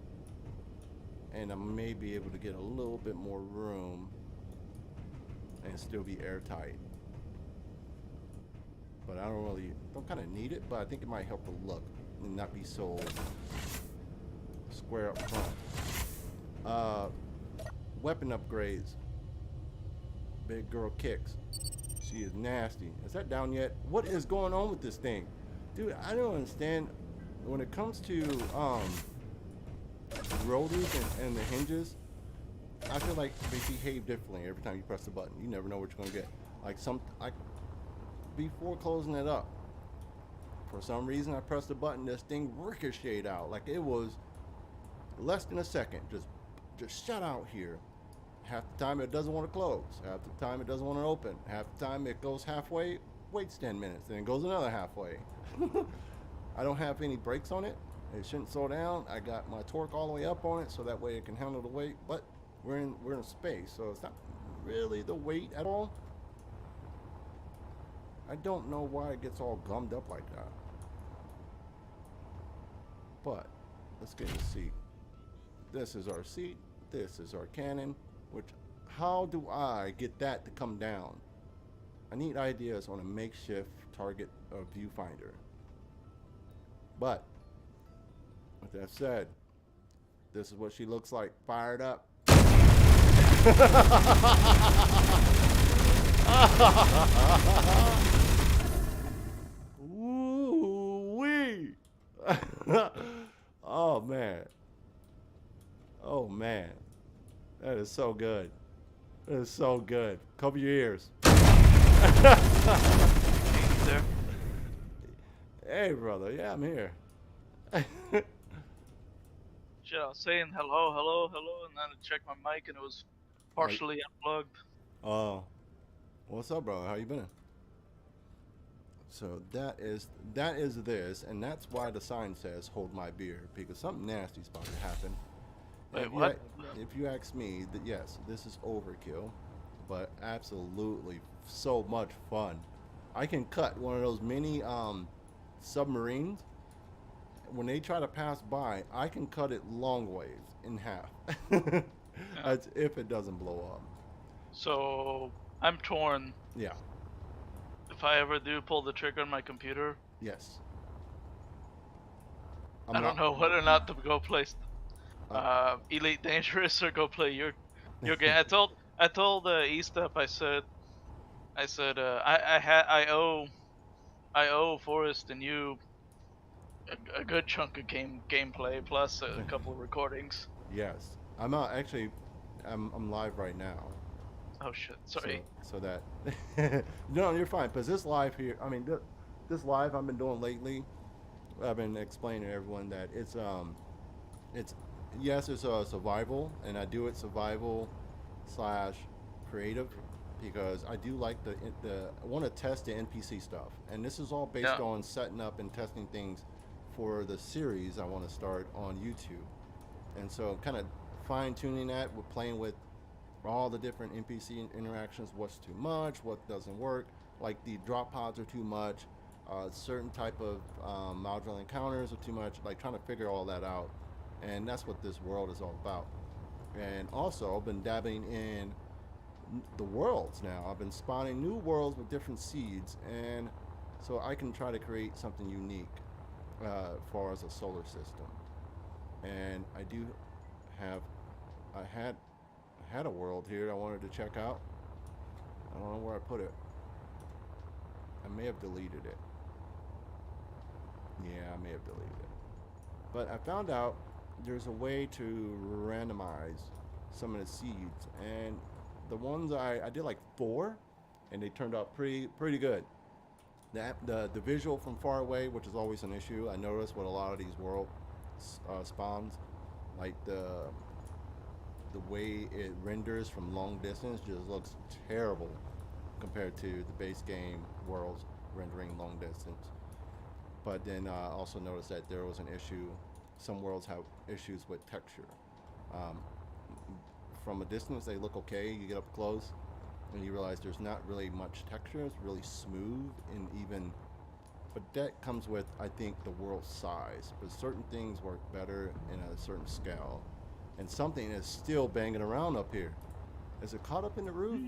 and I may be able to get a little bit more room and still be airtight. But I don't kind of need it, but I think it might help the look and not be so square up front. Weapon upgrades. Big girl kicks. She is nasty. Is that down yet? What is going on with this thing? Dude, I don't understand. When it comes to rotors and the hinges, I feel like they behave differently every time you press the button. You never know what you're gonna get. Like before closing it up, for some reason I pressed the button, this thing ricocheted out. Like it was less than a second. Just shut out here. Half the time it doesn't want to close. Half the time it doesn't want to open. Half the time it goes halfway, waits 10 minutes, then it goes another halfway. I don't have any brakes on it. It shouldn't slow down. I got my torque all the way up on it so that way it can handle the weight, but we're in space, so it's not really the weight at all. I don't know why it gets all gummed up like that. But let's get the seat. This is our seat. This is our cannon. Which, how do I get that to come down? I need ideas on a makeshift target viewfinder. But with that said, this is what she looks like fired up. Woo-wee. Oh man. Oh man. That is so good. That is so good. Cover your ears. There. Hey brother, yeah, I'm here. Shit, I was saying hello, hello, hello, and then I checked my mic and it was partially unplugged. Oh. What's up, brother? How you been? So that is this, and that's why the sign says "Hold my beer," because something nasty's about to happen. Wait, what? If you ask me, that yes, this is overkill, but absolutely so much fun. I can cut one of those mini submarines. When they try to pass by, I can cut it long ways in half. That's if it doesn't blow up. So I'm torn. Yeah. If I ever do pull the trigger on my computer, Yes. I don't know whether or not to go play Elite Dangerous or go play your game. I told E-Step, I said I owe Forrest and you a good chunk of gameplay plus a couple of recordings. Yes. I'm not actually. I'm live right now. Oh shit! Sorry. So that. No, you're fine. Because this live here, I mean, this live I've been doing lately, I've been explaining to everyone that it's yes, it's a survival, and I do it survival slash creative because I do like I want to test the NPC stuff, and this is all based Yeah. on setting up and testing things for the series I want to start on YouTube, and so kind of fine tuning that with playing with all the different NPC interactions. What's too much? What doesn't work? Like the drop pods are too much. Certain type of modular encounters are too much. Like trying to figure all that out, and that's what this world is all about. And also, I've been dabbling in the worlds now. I've been spawning new worlds with different seeds, and so I can try to create something unique as far as a solar system. And I do have, I had a world here I wanted to check out. I don't know where I put it. I may have deleted it. Yeah, I may have deleted it. But I found out there's a way to randomize some of the seeds, and the ones I did like 4, and they turned out pretty good. The visual from far away, which is always an issue, I noticed with a lot of these world spawns, like the way it renders from long distance just looks terrible compared to the base game worlds rendering long distance. But then I also noticed that there was an issue. Some worlds have issues with texture. Um, from a distance, they look okay. You get up close, and you realize there's not really much texture. It's really smooth and even. But that comes with, I think, the world size. But certain things work better in a certain scale, and something is still banging around up here. Is it caught up in the roof?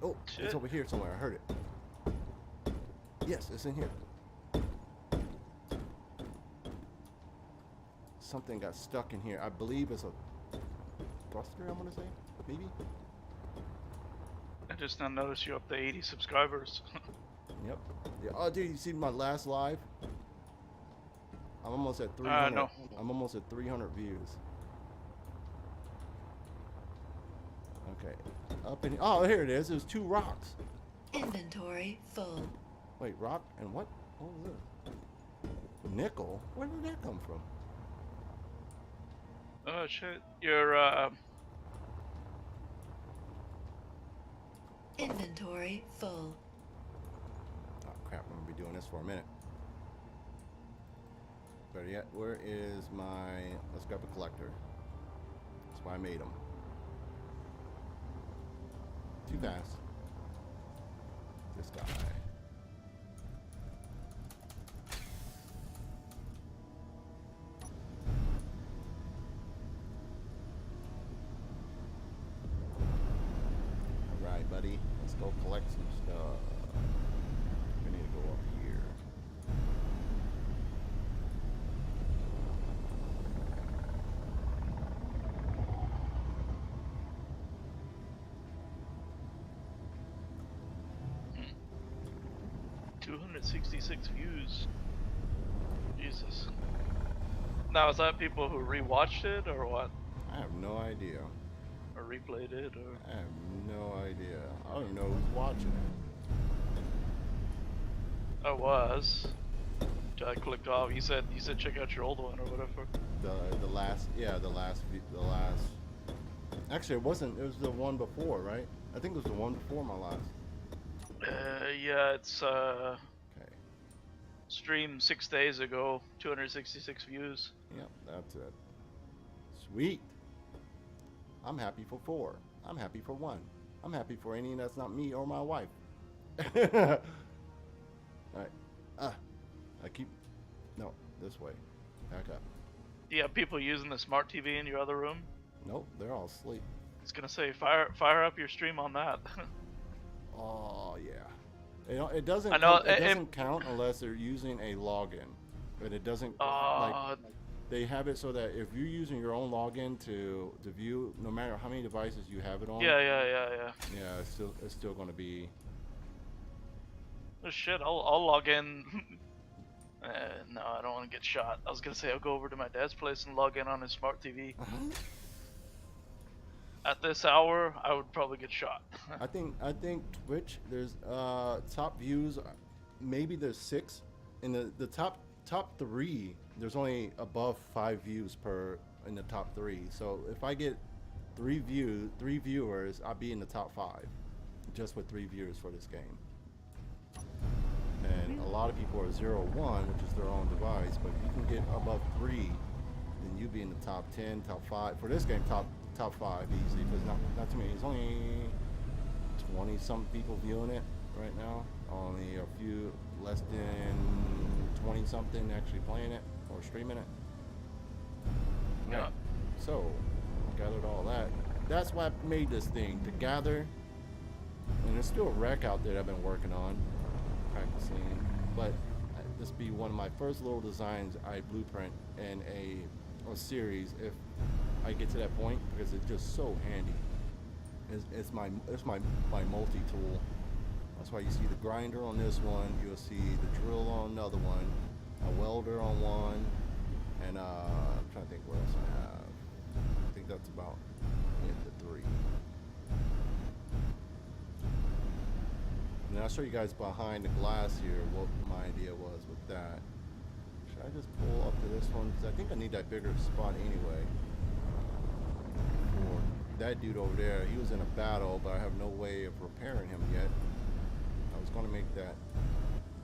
Oh, Shit. it's over here somewhere. I heard it. Yes, it's in here. Something got stuck in here. I believe it's a thruster, I'm gonna say. Maybe? I just now noticed you're up to 80 subscribers. Yep. Yeah. Oh, dude, you see my last live? I'm almost at 300. No. I'm almost at 300 views. Okay. Up in. Oh, here it is. There's 2 rocks. Inventory full. Wait, rock and what? What was this? Nickel? Where did that come from? Oh shit, you're Inventory full. Oh crap, I'm gonna be doing this for a minute. Better yet, where is my... Let's grab a collector. That's why I made them. Too fast. This guy. Alright, buddy. Let's go collect some stuff. We need to go up here. Hmm. 266 views. Jesus. Now is that people who rewatched it or what? I have no idea. Or replayed it or? I have no idea. I don't even know who's watching it. I was. I clicked off. You said check out your old one or whatever. The last, yeah, the last. Actually, it wasn't. It was the one before, right? I think it was the one before my last. Yeah, it's Okay. streamed 6 days ago, 266 views. Yep, that's it. Sweet. I'm happy for 4. I'm happy for 1. I'm happy for any that's not me or my wife. Alright. I keep... No, this way. Back up. Do you have people using the smart TV in your other room? Nope, they're all asleep. I was gonna say fire up your stream on that. Oh, yeah. You know, it doesn't, I know, it doesn't count unless they're using a login. But it doesn't... like, they have it so that if you're using your own login to view, no matter how many devices you have it on, yeah. yeah, it's still going to be. Oh shit, I'll log in. No, I don't want to get shot. I was gonna say I'll go over to my dad's place and log in on his smart TV. At this hour, I would probably get shot. I think Twitch. There's top views. Maybe there's 6, in the top 3. There's only above 5 views per in the top 3. So if I get 3 viewers, I'll be in the top 5, just with 3 viewers for this game. And a lot of people are 0-1, which is their own device. But if you can get above 3, then you'll be in the top 10, top 5 for this game. Top 5 easily, because not too many. It's only 20 some people viewing it right now. Only a few less than 20 something actually playing it or streaming it. Yeah. Right. So I gathered all that. That's why I made this thing, to gather. And there's still a wreck out there that I've been working on, practicing. But this be one of my first little designs I blueprint in a series if I get to that point, because it's just so handy. It's my multi-tool. That's why you see the grinder on this one, you'll see the drill on another one, a welder on one, and I'm trying to think what else I have. I think that's about it, the 3. And I'll show you guys behind the glass here what my idea was with that. Should I just pull up to this one? Because I think I need that bigger spot anyway. For that dude over there, he was in a battle, but I have no way of repairing him yet. I was going to make that.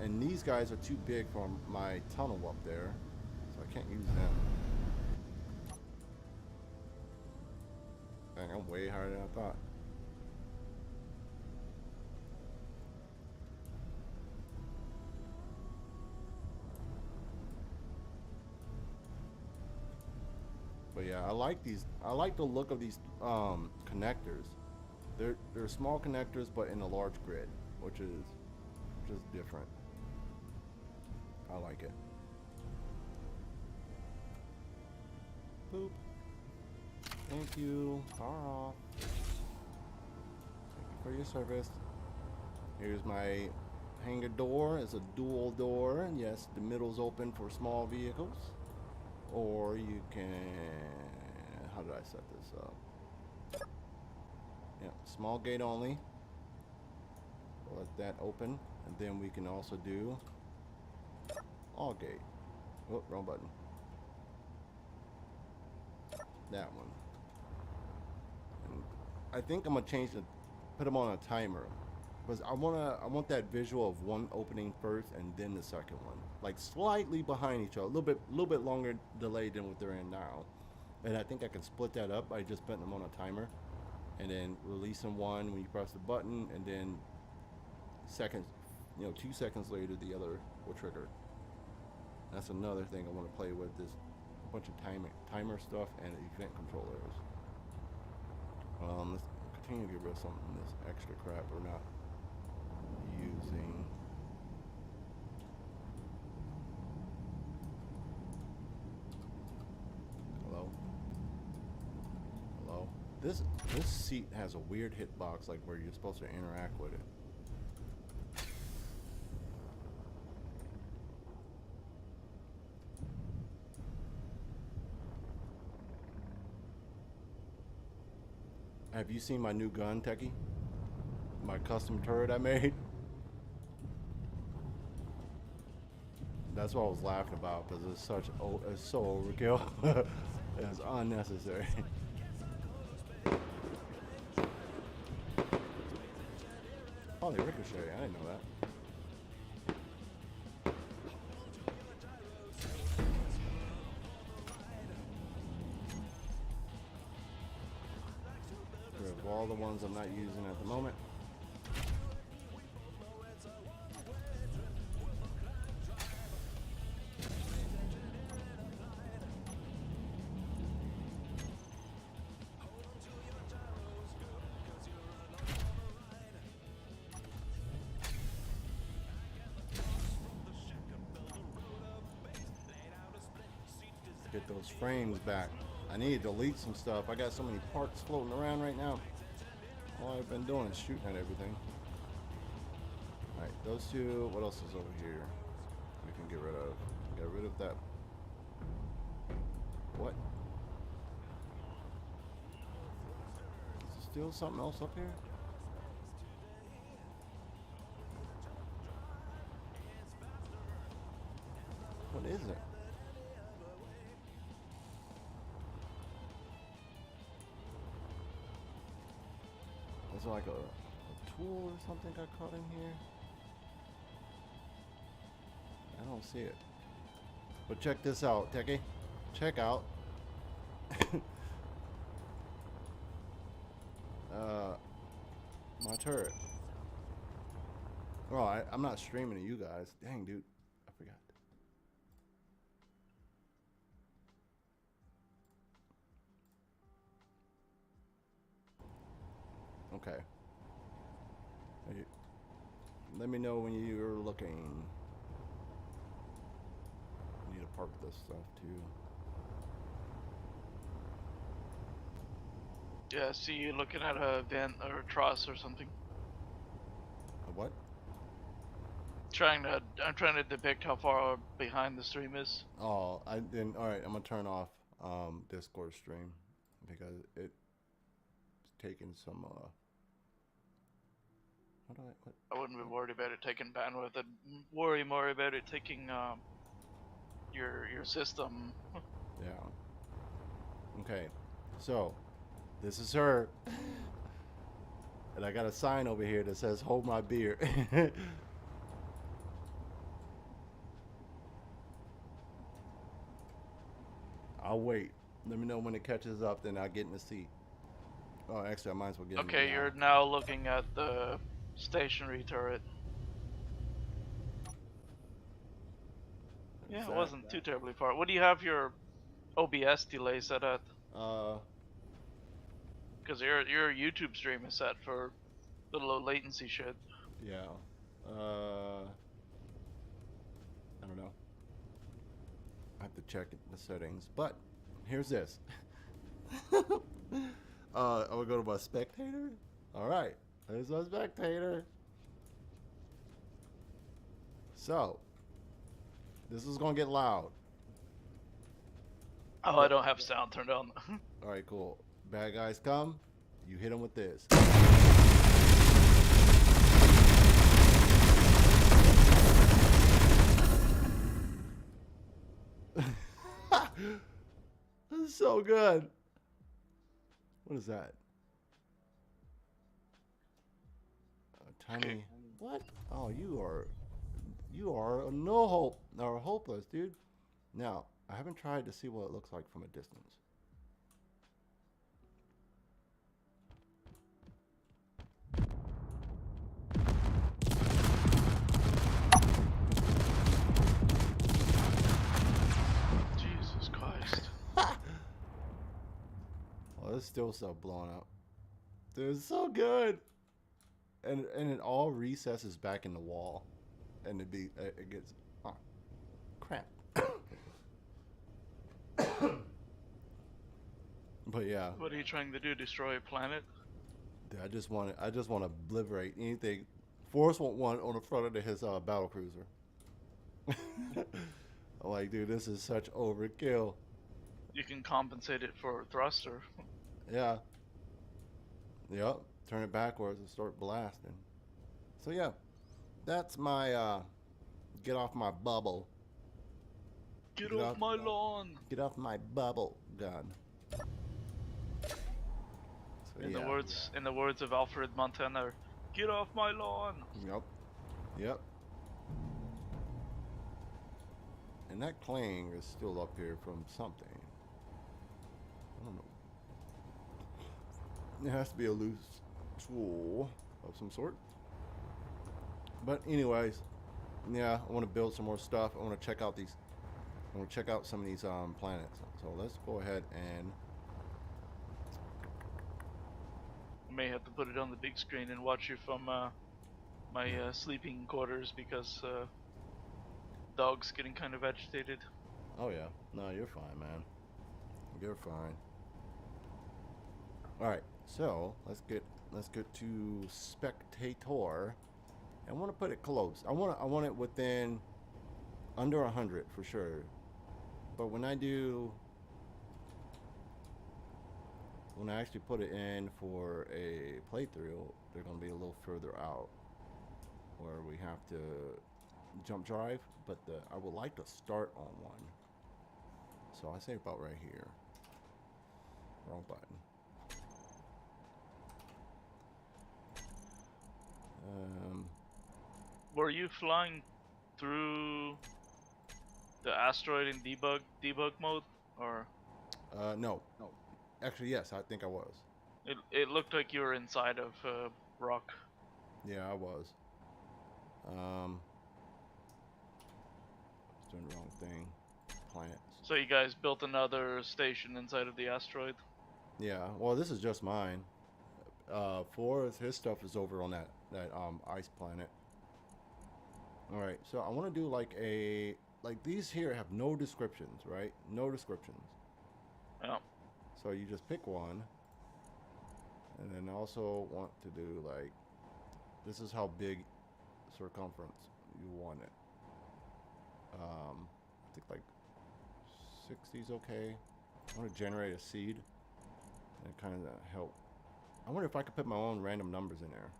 And these guys are too big for my tunnel up there, so I can't use them. Dang, I'm way higher than I thought. But yeah, I like these. I like the look of these connectors. They're small connectors, but in a large grid, which is different. I like it. Boop. Thank you. Power off. Thank you for your service. Here's my hangar door. It's a dual door, and yes, the middle's open for small vehicles. Or you can, how did I set this up? Yeah, small gate only. We'll let that open, and then we can also do all gate. Oh, wrong button. That one. And I think I'm gonna change the, put them on a timer, because I want that visual of one opening first and then the second one, like slightly behind each other, a little bit longer delay than what they're in now. And I think I can split that up by just putting them on a timer, and then releasing one when you press the button, and then 2 seconds later the other will trigger. That's another thing I want to play with, is a bunch of timer stuff and event controllers. Let's continue to get rid of some of this extra crap we're not using. Hello. This seat has a weird hitbox, like where you're supposed to interact with it. Have you seen my new gun, Techie? My custom turret I made? That's what I was laughing about, because it's so overkill. It's unnecessary. Oh, they ricochet. I didn't know that. All the ones I'm not using at the moment. Get those frames back. I need to delete some stuff. I got so many parts floating around right now. All I've been doing is shooting at everything. Alright, those two. What else is over here we can get rid of? Get rid of that. What? Is there still something else up here? What is it? Is there like a tool or something got caught in here? I don't see it. But check this out, Techie. Check out. My turret. Oh, I'm not streaming to you guys. Dang, dude. I forgot. Okay. Let me know when you're looking. I need to park this stuff too. Yeah, I see you looking at a vent or a truss or something. A what? I'm trying to depict how far behind the stream is. Oh, I didn't. All right, I'm gonna turn off Discord stream because it's taking some. What? I wouldn't be worried about it taking bandwidth. I'd worry more about it taking your system. Yeah. Okay. So, this is her, and I got a sign over here that says "Hold my beer." I'll wait. Let me know when it catches up, then I'll get in the seat. Oh, actually, I might as well get in Okay, it now. you're now looking at the stationary turret. Yeah, it wasn't too terribly far. What do you have your OBS delay set at? Because your YouTube stream is set for the low latency shit. Yeah. I don't know. I have to check the settings. But here's this. I will go to my spectator. All right. There's my spectator. So, this is going to get loud. Oh, I don't have sound turned on. All right, cool. Bad guys come. You hit them with this. This is so good. What is that? A tiny. Okay. What? Oh, you are a no hope or hopeless, dude. Now, I haven't tried to see what it looks like from a distance. Jesus Christ. Oh, there's still stuff blowing up. Dude, it's so good. And it all recesses back in the wall. And it gets crap. But yeah. What are you trying to do? Destroy a planet? Dude, I just want to obliterate anything. Forrest want one on the front of his battle cruiser. I'm like, dude, this is such overkill. You can compensate it for thruster. Yeah. Yep. Turn it backwards and start blasting. So yeah, that's my get off my bubble. Get off my lawn! Get off my bubble gun. So, In yeah. the words of Alfred Montana, get off my lawn! Yep. Yep. And that clang is still up here from something. I don't know. It has to be a loose tool of some sort. But anyways, yeah, I want to build some more stuff. I want to check out these. I want to check out some of these planets. So let's go ahead and. I may have to put it on the big screen and watch you from my sleeping quarters because dog's getting kind of agitated. Oh yeah, no, you're fine, man. You're fine. All right, so let's get to spectator. I want to put it close. I want it within under 100 for sure. But when I actually put it in for a playthrough, they're gonna be a little further out, where we have to jump drive. But I would like to start on one. So I say about right here. Wrong button. Were you flying through the asteroid in debug mode, or No. Actually, yes, I think I was. it looked like you were inside of rock? Yeah, I was. I was doing the wrong thing. Plants. So you guys built another station inside of the asteroid? Yeah. Well, this is just mine. Forrest, his stuff is over on that ice planet. All right. So I want to do like these here have no descriptions, right? No descriptions. Yeah. So you just pick one, and then also want to do like, this is how big circumference you want it. I think like 60 is okay. I want to generate a seed and kind of help. I wonder if I could put my own random numbers in there.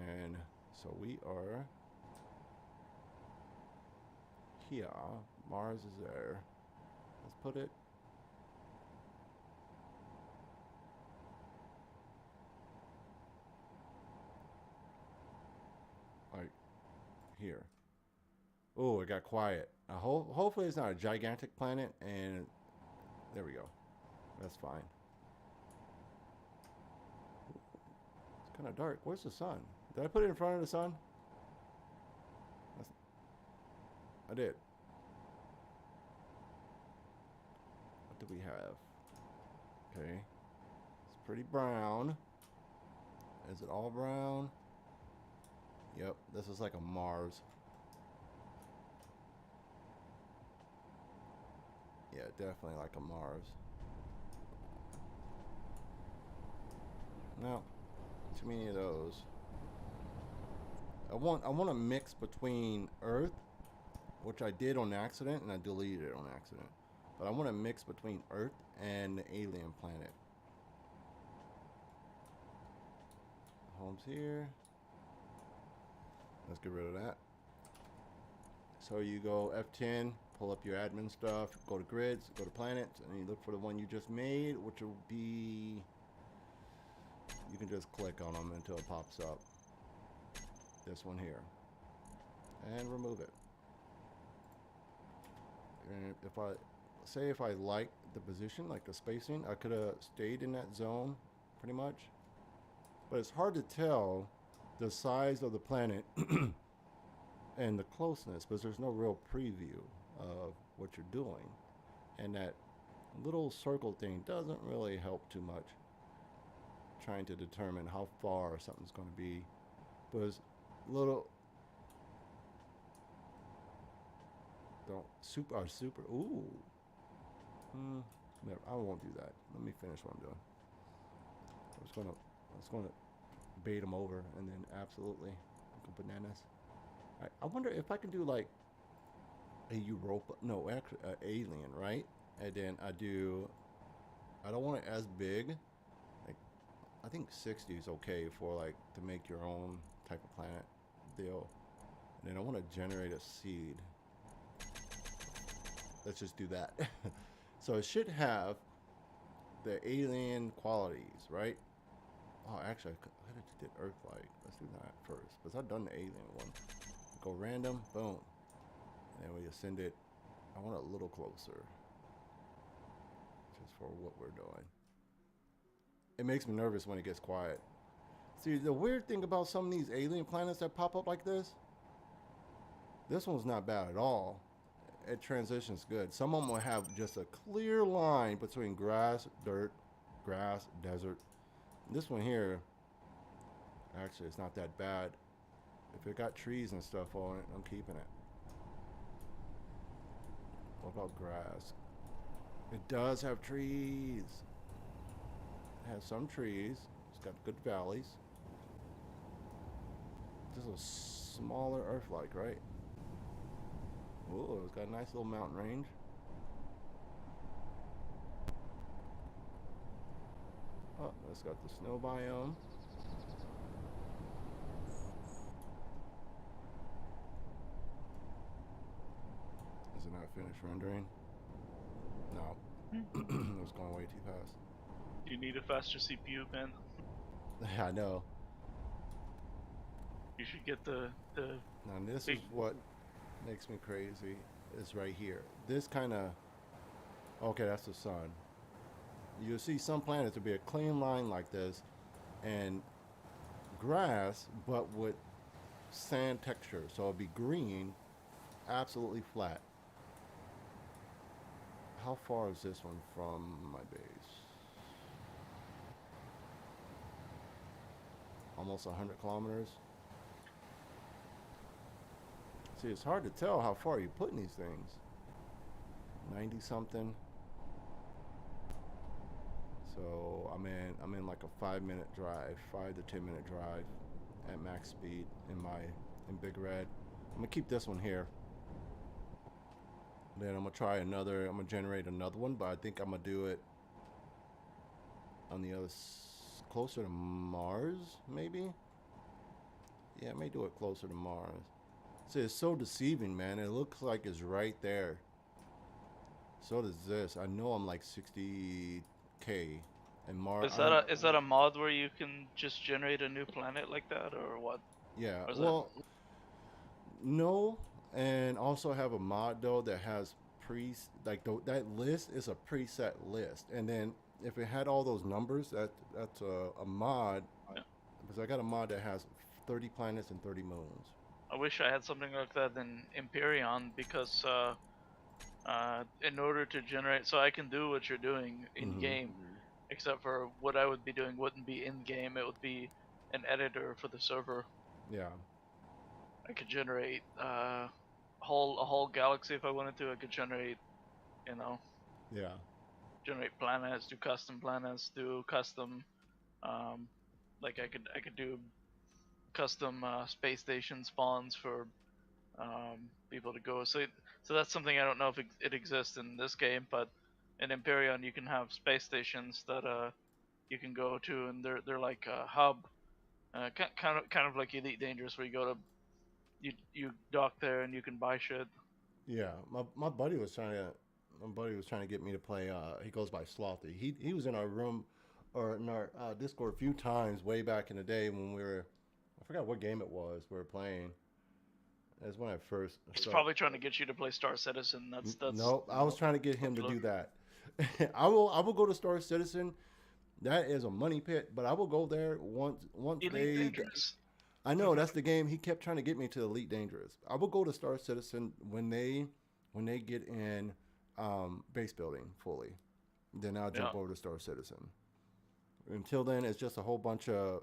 And so we are here. Mars is there. Let's put it like here. Oh, it got quiet. Hopefully it's not a gigantic planet, and there we go. That's fine. It's kind of dark. Where's the sun? Did I put it in front of the sun? I did. What do we have? Okay. It's pretty brown. Is it all brown? Yep, this is like a Mars. Yeah, definitely like a Mars. No, too many of those. I want a mix between Earth, which I did on accident, and I deleted it on accident. But I want a mix between Earth and the alien planet. Home's here. Let's get rid of that. So you go F10, pull up your admin stuff, go to grids, go to planets, and you look for the one you just made, which will be, you can just click on them until it pops up. This one here. And remove it. And if I like the position, like the spacing, I could have stayed in that zone pretty much. But it's hard to tell the size of the planet and the closeness, because there's no real preview of what you're doing. And that little circle thing doesn't really help too much trying to determine how far something's going to be. Because little super ooh. Never, I won't do that. Let me finish what I'm doing. I was gonna bait them over and then absolutely go bananas. I wonder if I can do like a Europa, no, actually alien, right? And then I don't want it as big. Like, I think 60 is okay for like to make your own type of planet deal. And then I want to generate a seed. Let's just do that. So it should have the alien qualities, right? Oh, actually, I could have did Earth-like. Let's do that first, because I've done the alien one. Go random, boom. And then we ascend it. I want it a little closer, just for what we're doing. It makes me nervous when it gets quiet. See, the weird thing about some of these alien planets that pop up like this one's not bad at all. It transitions good. Some of them will have just a clear line between grass, dirt, grass, desert. This one here, actually, it's not that bad. If it got trees and stuff on it, I'm keeping it. What about grass? It does have trees. It has some trees. It's got good valleys. Just a smaller Earth-like, right? Oh, it's got a nice little mountain range. Oh, it's got the snow biome. Is it not finished rendering? No. It was going way too fast. You need a faster CPU, man. I know. You should get the Now this big. is what makes me crazy. Is right here. This kind of okay. That's the sun. You'll see some planets to be a clean line like this, and grass, but with sand texture. So it'll be green, absolutely flat. How far is this one from my base? Almost 100 kilometers. See, it's hard to tell how far you're putting these things. 90 something. So I'm in like a 5 minute drive, 5 to 10 minute drive at max speed in Big Red. I'm gonna keep this one here. Then I'm gonna generate another one, but I think I'm gonna do it on the other closer to Mars, maybe. Yeah, I may do it closer to Mars. See, it's so deceiving, man. It looks like it's right there. So does this. I know I'm like 60K, and Mars. Is that a mod where you can just generate a new planet like that, or what? Yeah. Or is Well, no, and also have a mod though that has that list is a preset list, and then if it had all those numbers, that's a mod. Yeah. Because I got a mod that has 30 planets and 30 moons. I wish I had something like that in Empyrean because in order to generate, so I can do what you're doing in Mhm. game, except for what I would be doing wouldn't be in game. It would be an editor for the server. Yeah. I could generate a whole galaxy if I wanted to. I could generate, you know, Yeah. generate planets, do custom planets, do custom, um, like I could do custom space station spawns for people to go. So that's something I don't know if it exists in this game, but in Empyrean you can have space stations that you can go to, and they're like a hub, kind of like Elite Dangerous, where you go to you dock there and you can buy shit. Yeah. My buddy was trying to. My buddy was trying to get me to play. He goes by Slothy. He was in our room, or in our Discord a few times way back in the day when we were. I forgot what game it was we were playing. That's when I first. He's probably trying to get you to play Star Citizen. That's No, I was trying to get him to do that. I will go to Star Citizen. That is a money pit, but I will go there once Elite they. Dangerous. I know that's the game. He kept trying to get me to Elite Dangerous. I will go to Star Citizen when they get in base building fully. Then I'll jump over to Star Citizen. Until then, it's just a whole bunch of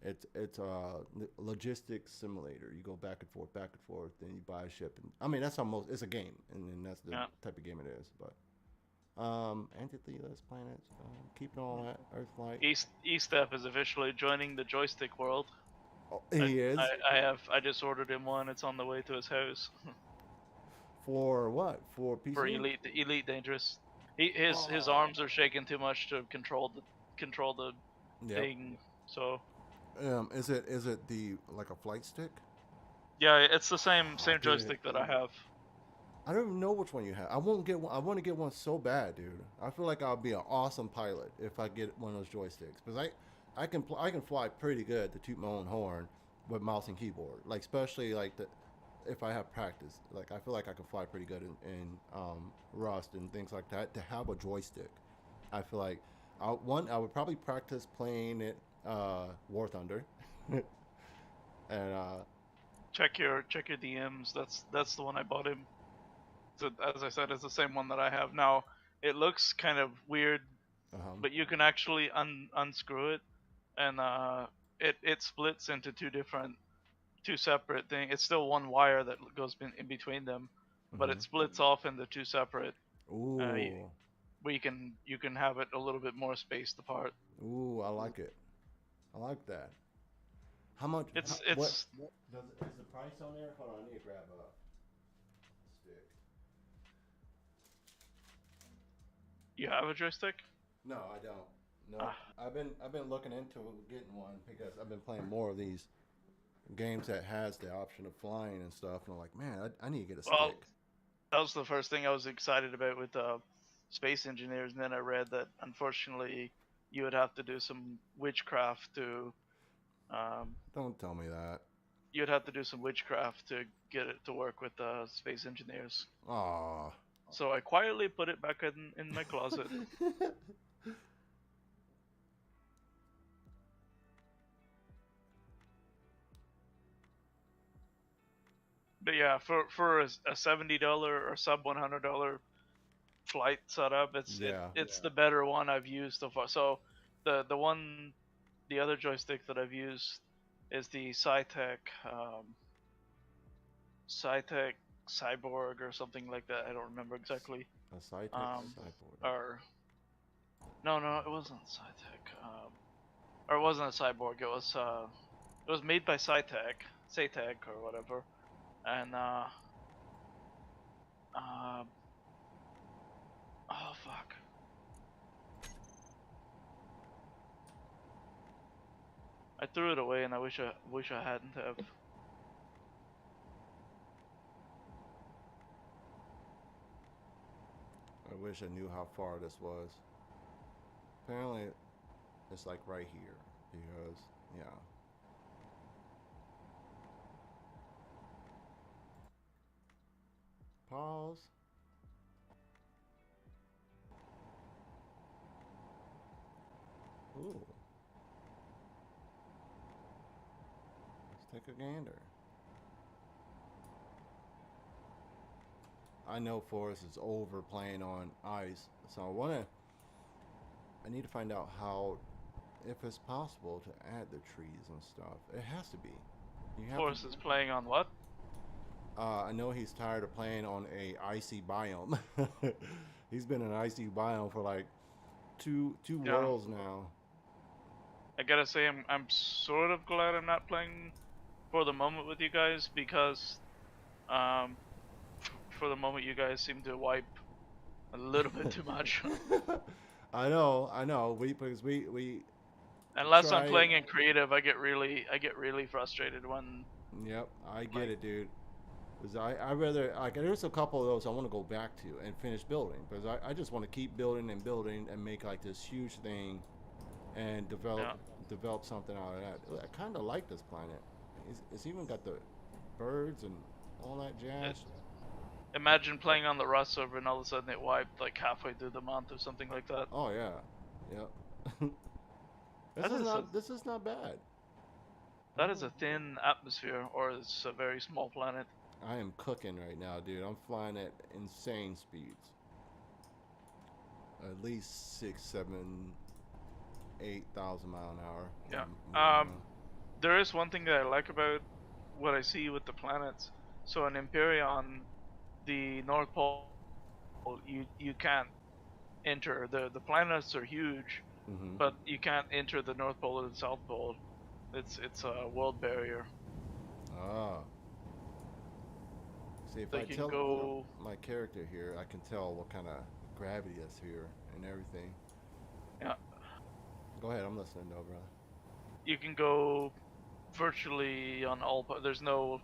it's a logistics simulator. You go back and forth. Then you buy a ship, and I mean that's almost it's a game, and that's the type of game it is. But Antithesis planets, keeping all that Earthlight. East Step is officially joining the joystick world. Oh, he is. I just ordered him one. It's on the way to his house. For what? For PC? For Elite Dangerous. His arms are shaking too much to control the thing. So. Is it the like a flight stick? Yeah, it's the same joystick that I have. I don't even know which one you have. I won't get one. I want to get one so bad, dude. I feel like I'll be an awesome pilot if I get one of those joysticks, because I can fly pretty good to toot my own horn with mouse and keyboard. Like especially like if I have practice. Like I feel like I can fly pretty good in Rust and things like that. To have a joystick, I feel like I would probably practice playing it War Thunder, and check your DMs. That's the one I bought him. So as I said, it's the same one that I have now. It looks kind of weird, but you can actually unscrew it, and it splits into two separate things. It's still one wire that goes in between them, but it splits off into two separate. Ooh. Where you can have it a little bit more spaced apart. Ooh, I like it. I like that. How much? Is the price on there? Hold on, I need to grab a stick. You have a joystick? No, I don't. No, I've been looking into getting one because I've been playing more of these games that has the option of flying and stuff, and I'm like, man, I need to get a stick. That was the first thing I was excited about with Space Engineers, and then I read that unfortunately you would have to do some witchcraft to Don't tell me that. you'd have to do some witchcraft to get it to work with space engineers. Aw. So I quietly put it back in my closet. But yeah, for a $70 or sub $100 flight setup, Yeah. it's the better one I've used so far. So the other joystick that I've used is the Cytec Cyborg or something like that. I don't remember exactly. A Cytec Um, Cyborg. Or no, it wasn't Cytec. Or it wasn't a Cyborg. It was made by Cytec or whatever, and oh fuck. I threw it away, and I wish I hadn't have. I wish I knew how far this was. Apparently, it's like right here because yeah. Pause. Ooh. Let's take a gander. I know Forrest is over playing on ice, so I need to find out how, if it's possible to add the trees and stuff. It has to be. You have Forrest to, is playing on what? I know he's tired of playing on a icy biome. He's been in an icy biome for like two Yeah. worlds now. I gotta say, I'm sort of glad I'm not playing for the moment with you guys because, for the moment you guys seem to wipe a little bit too much. I know. Because we Unless try I'm playing in creative, I get really frustrated when. Yep, I get it, dude. Because I rather, like, there's a couple of those I want to go back to and finish building. Because I just want to keep building and make, like, this huge thing and develop something out of that. I kind of like this planet. It's even got the birds and all that jazz. Imagine playing on the Rust server and all of a sudden it wiped like halfway through the month or something like that. Oh, yeah. Yep. This is not bad. That is a thin atmosphere, or it's a very small planet. I am cooking right now, dude. I'm flying at insane speeds. At least 6, 7, 8,000 mile an hour. Yeah. There is one thing that I like about what I see with the planets. So in Empyrean, the North Pole, you can't enter. The planets are huge, but you can't enter the North Pole or the South Pole. It's a world barrier. Ah. See, if Like I you tell can go. my character here, I can tell what kind of gravity is here and everything. Yeah. Go ahead, I'm listening, though, brother. You can go virtually on all. There's no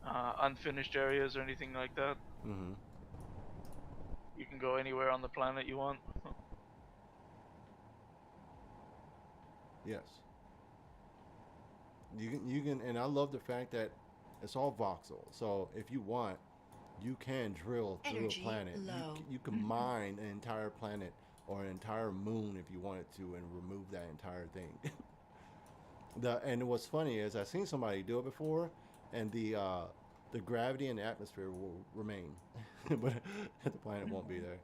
unfinished areas or anything like that. Mm-hmm. You can go anywhere on the planet you want. Yes. You can, and I love the fact that it's all voxel. So if you want, you can drill through Energy a planet. low. You can mine an entire planet or an entire moon if you wanted to, and remove that entire thing. And what's funny is I've seen somebody do it before, and the gravity in the atmosphere will remain, but the planet won't be there.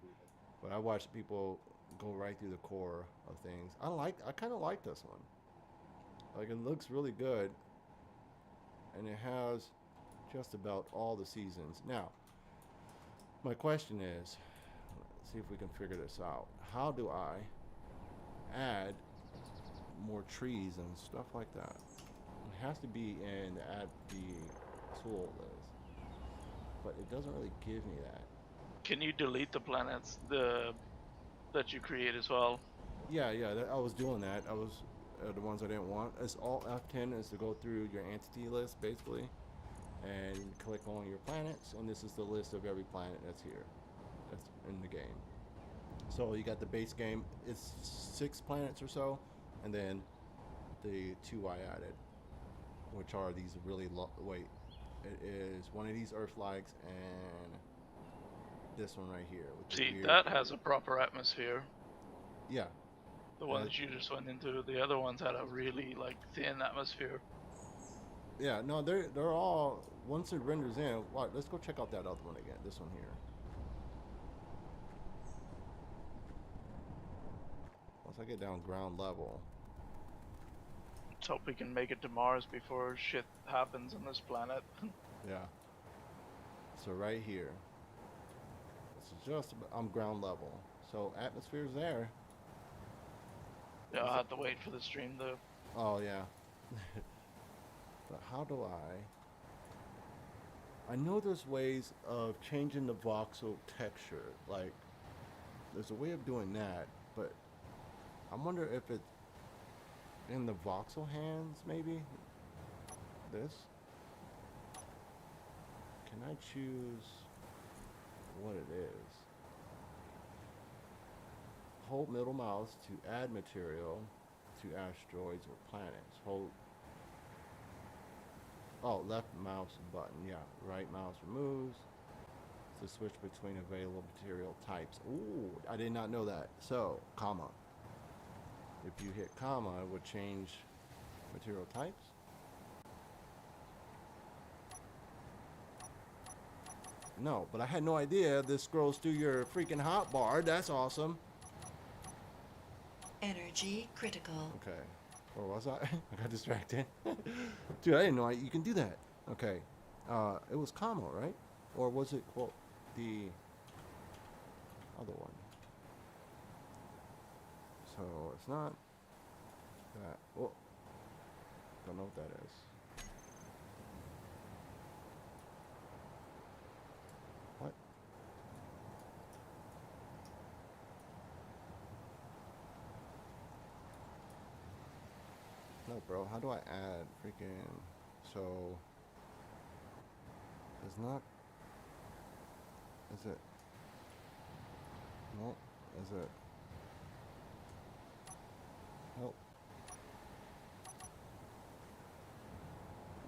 But I watched people go right through the core of things. I kind of like this one. Like, it looks really good, and it has just about all the seasons. Now, my question is, let's see if we can figure this out. How do I add more trees and stuff like that? It has to be in the tool list, but it doesn't really give me that. Can you delete the planets that you create as well? Yeah, I was doing that. I was the ones I didn't want. It's all F10 is to go through your entity list basically, and click on your planets, and this is the list of every planet that's here, that's in the game. So you got the base game. It's 6 planets or so, and then the 2 I added, which are these really wait. It is one of these Earth flags and this one right here. With the See, weird, that has a proper atmosphere. yeah, The one that you just went into, the other ones had a really like thin atmosphere. yeah. No, they're all once it renders in. What? Let's go check out that other one again. This one here. Once I get down ground level. Let's hope we can make it to Mars before shit happens on this planet. Yeah. So right here. This is just I'm ground level. So atmosphere's there. Yeah, I'll have to wait for the stream though. Oh yeah. But how do I know there's ways of changing the voxel texture. Like there's a way of doing that, but I wonder if it's in the voxel hands maybe? This? Can I choose what it is? Hold middle mouse to add material to asteroids or planets. Hold. Oh, left mouse button. Yeah, right mouse removes. To switch between available material types. Ooh, I did not know that. So, comma. If you hit comma, it would change material types. No, but I had no idea this scrolls through your freaking hotbar. That's awesome. Energy critical. Okay. Where was I? I got distracted. Dude, I didn't know you can do that. Okay. It was comma, right? Or was it, quote, the other one? So, it's not that. Oh. Don't know what that is. What? No, bro. How do I add freaking... So... It's not... Is it... No. Is it... Nope.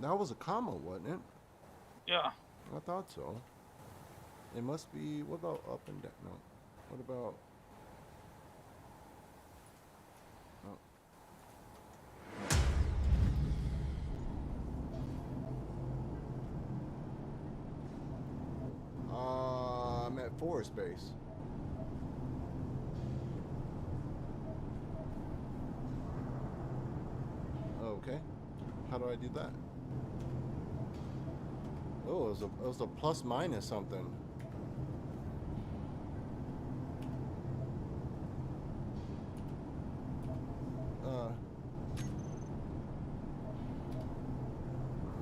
That was a comma, wasn't it? Yeah. I thought so. It must be... What about up and down? No. What about... I'm at forest base. Okay. How do I do that? Oh, it was a plus minus something.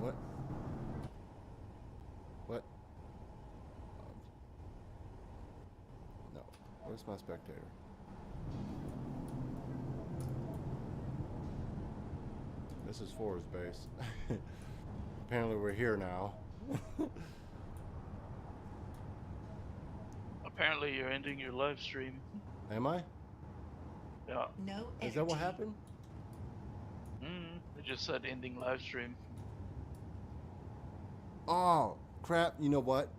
What? What? No. Where's my spectator? This is forest base. Apparently we're here now. Apparently you're ending your live stream. Am I? Yeah. No energy. Is that what happened? It just said ending live stream. Oh, crap. You know what?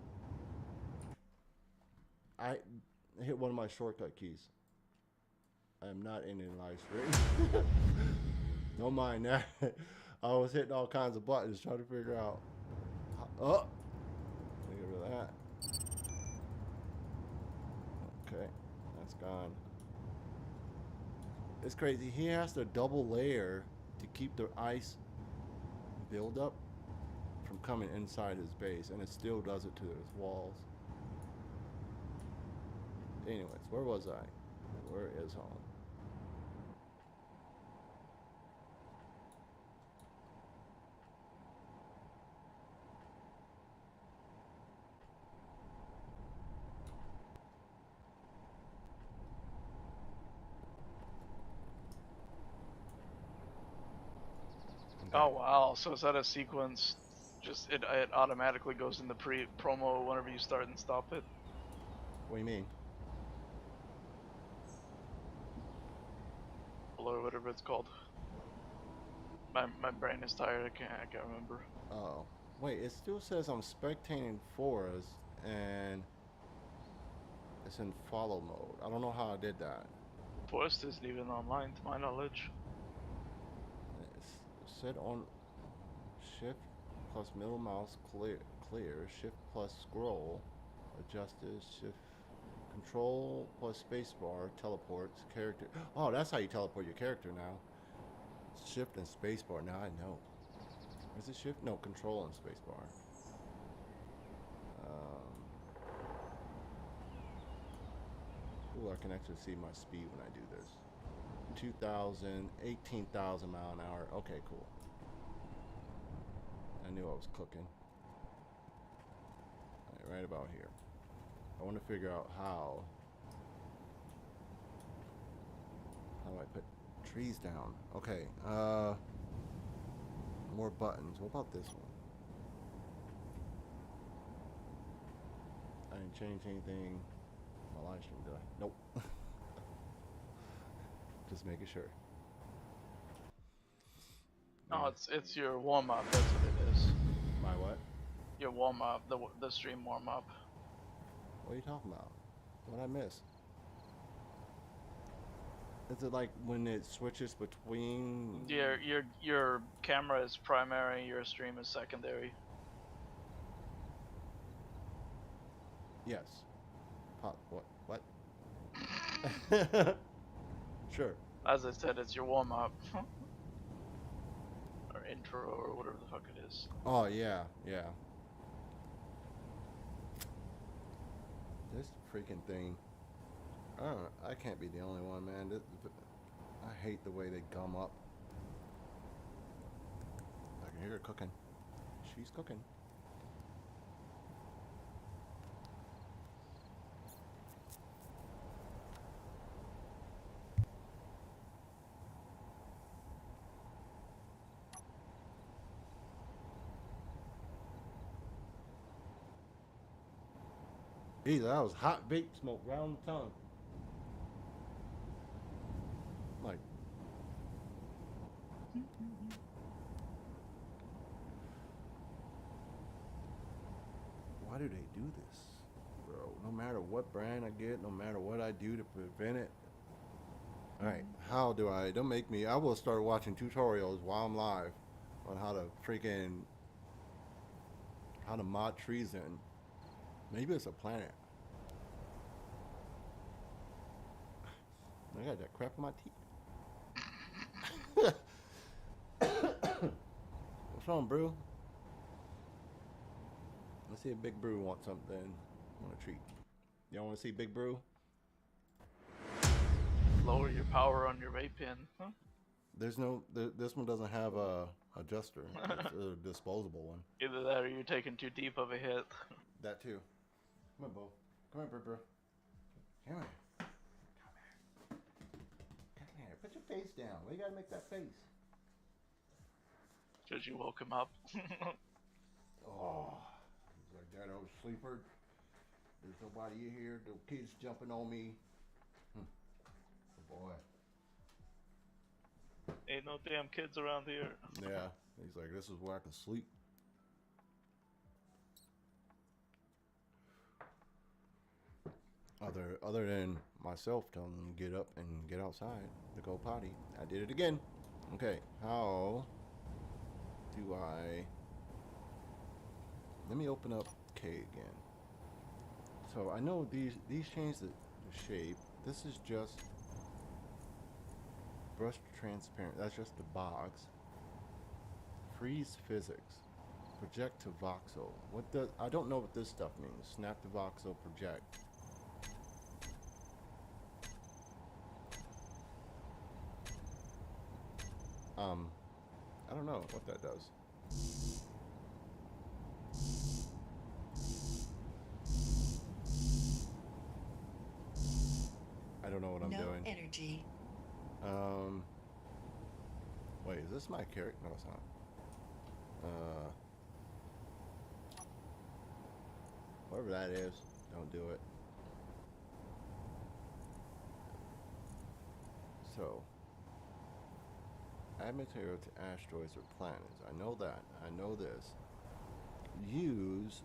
I hit one of my shortcut keys. I am not ending live stream. Don't mind that. I was hitting all kinds of buttons trying to figure out. Oh! Get rid of that. Okay, that's gone. It's crazy. He has to double layer to keep the ice buildup from coming inside his base, and it still does it to his walls. Anyways, where was I? Where is home? Oh wow, so is that a sequence? Just it automatically goes in the promo whenever you start and stop it. What do you mean? Shuffle or whatever it's called. My brain is tired. I can't remember. Oh, wait. It still says I'm spectating Forest, and it's in follow mode. I don't know how I did that. Forest isn't even online, to my knowledge. It's set on Shift plus middle mouse clear. Shift plus scroll. Adjusted. Shift. Control plus spacebar teleports character. Oh, that's how you teleport your character now. Shift and spacebar. Now I know. Is it shift? No, control and spacebar. Ooh, I can actually see my speed when I do this. 2,000, 18,000 mile an hour. Okay, cool. I knew I was cooking. Right about here. I want to figure out how do I put trees down? Okay, more buttons. What about this one? I didn't change anything. My live stream, did I? Nope. Just making sure. No, it's your warm up. That's what it is. My what? Your warm up, the stream warm up. What are you talking about? What I miss? Is it like when it switches between? Your camera is primary. Your stream is secondary. Yes. What? Sure. As I said, it's your warm up. Or intro or whatever the fuck it is. Oh yeah. This freaking thing. I can't be the only one, man. I hate the way they gum up. I can hear her cooking. She's cooking. Either that was hot vape smoke round the tongue. Like, why do they do this, bro? No matter what brand I get, no matter what I do to prevent it. All right, how do I? Don't make me. I will start watching tutorials while I'm live on how to mod trees in. Maybe it's a planet. I got that crap in my teeth. What's wrong, Brew? Let's see if Big Brew wants something. Want a treat? Y'all want to see Big Brew? Lower your power on your vape pen. Huh? There's no. This one doesn't have a adjuster. It's a disposable one. Either that or you're taking too deep of a hit. That too. Come on, Bo. Come on, Bro. Come here. Come here. Put your face down. Why you gotta make that face? Because you woke him up. Oh, he's like that old sleeper. There's nobody here. The kids jumping on me. Good boy. Ain't no damn kids around here. Yeah. He's like, this is where I can sleep. Other than myself telling them to get up and get outside to go potty. I did it again. Okay, how do I... Let me open up K again. So I know these change the shape. This is just brush transparent. That's just the box. Freeze physics. Project to voxel. What does... I don't know what this stuff means. Snap to voxel, project. I don't know what that does. I don't know what I'm no doing. energy. Wait, is this my character? No, it's not. Whatever that is, don't do it. add material to asteroids or planets. I know that. I know this. Use.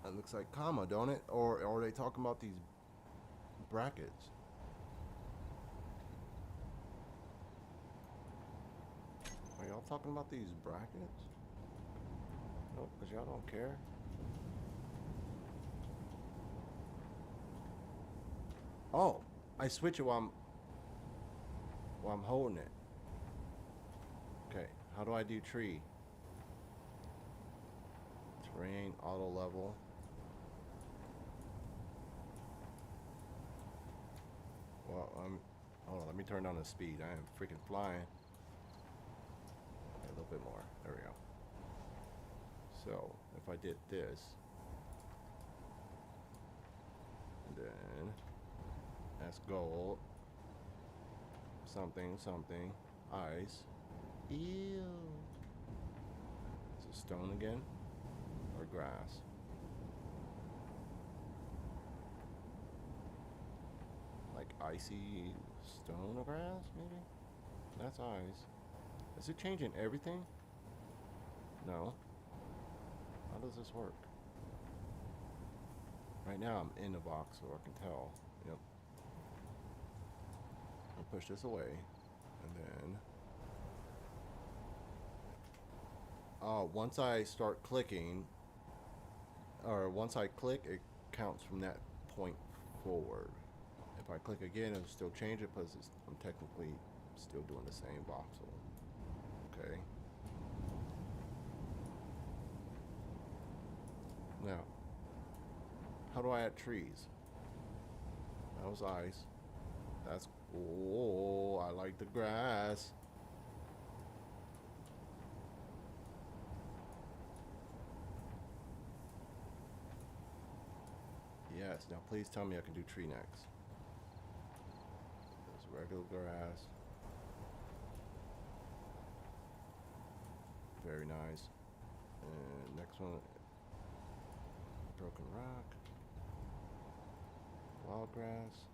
It looks like comma, don't it? Or are they talking about these brackets? Are y'all talking about these brackets? Nope, because y'all don't care. Oh, I switch it while I'm holding it. Okay, how do I do tree? Terrain, auto level. Well, hold on, let me turn down the speed. I am freaking flying. Okay, a little bit more. There we go. So, if I did this, and then that's gold, something, something, ice, ew. Is it stone again, or grass? Like icy stone or grass, maybe? That's ice. Is it changing everything? No. How does this work? Right now I'm in the box, so I can tell. Yep. I'll push this away, and then once I start clicking, or once I click, it counts from that point forward. If I click again, it'll still change it because I'm technically still doing the same voxel. Okay. Now, how do I add trees? That was ice. That's, oh, I like the grass. Yes, now please tell me I can do tree next. There's regular grass. Very nice. And next one, broken rock. Wild grass.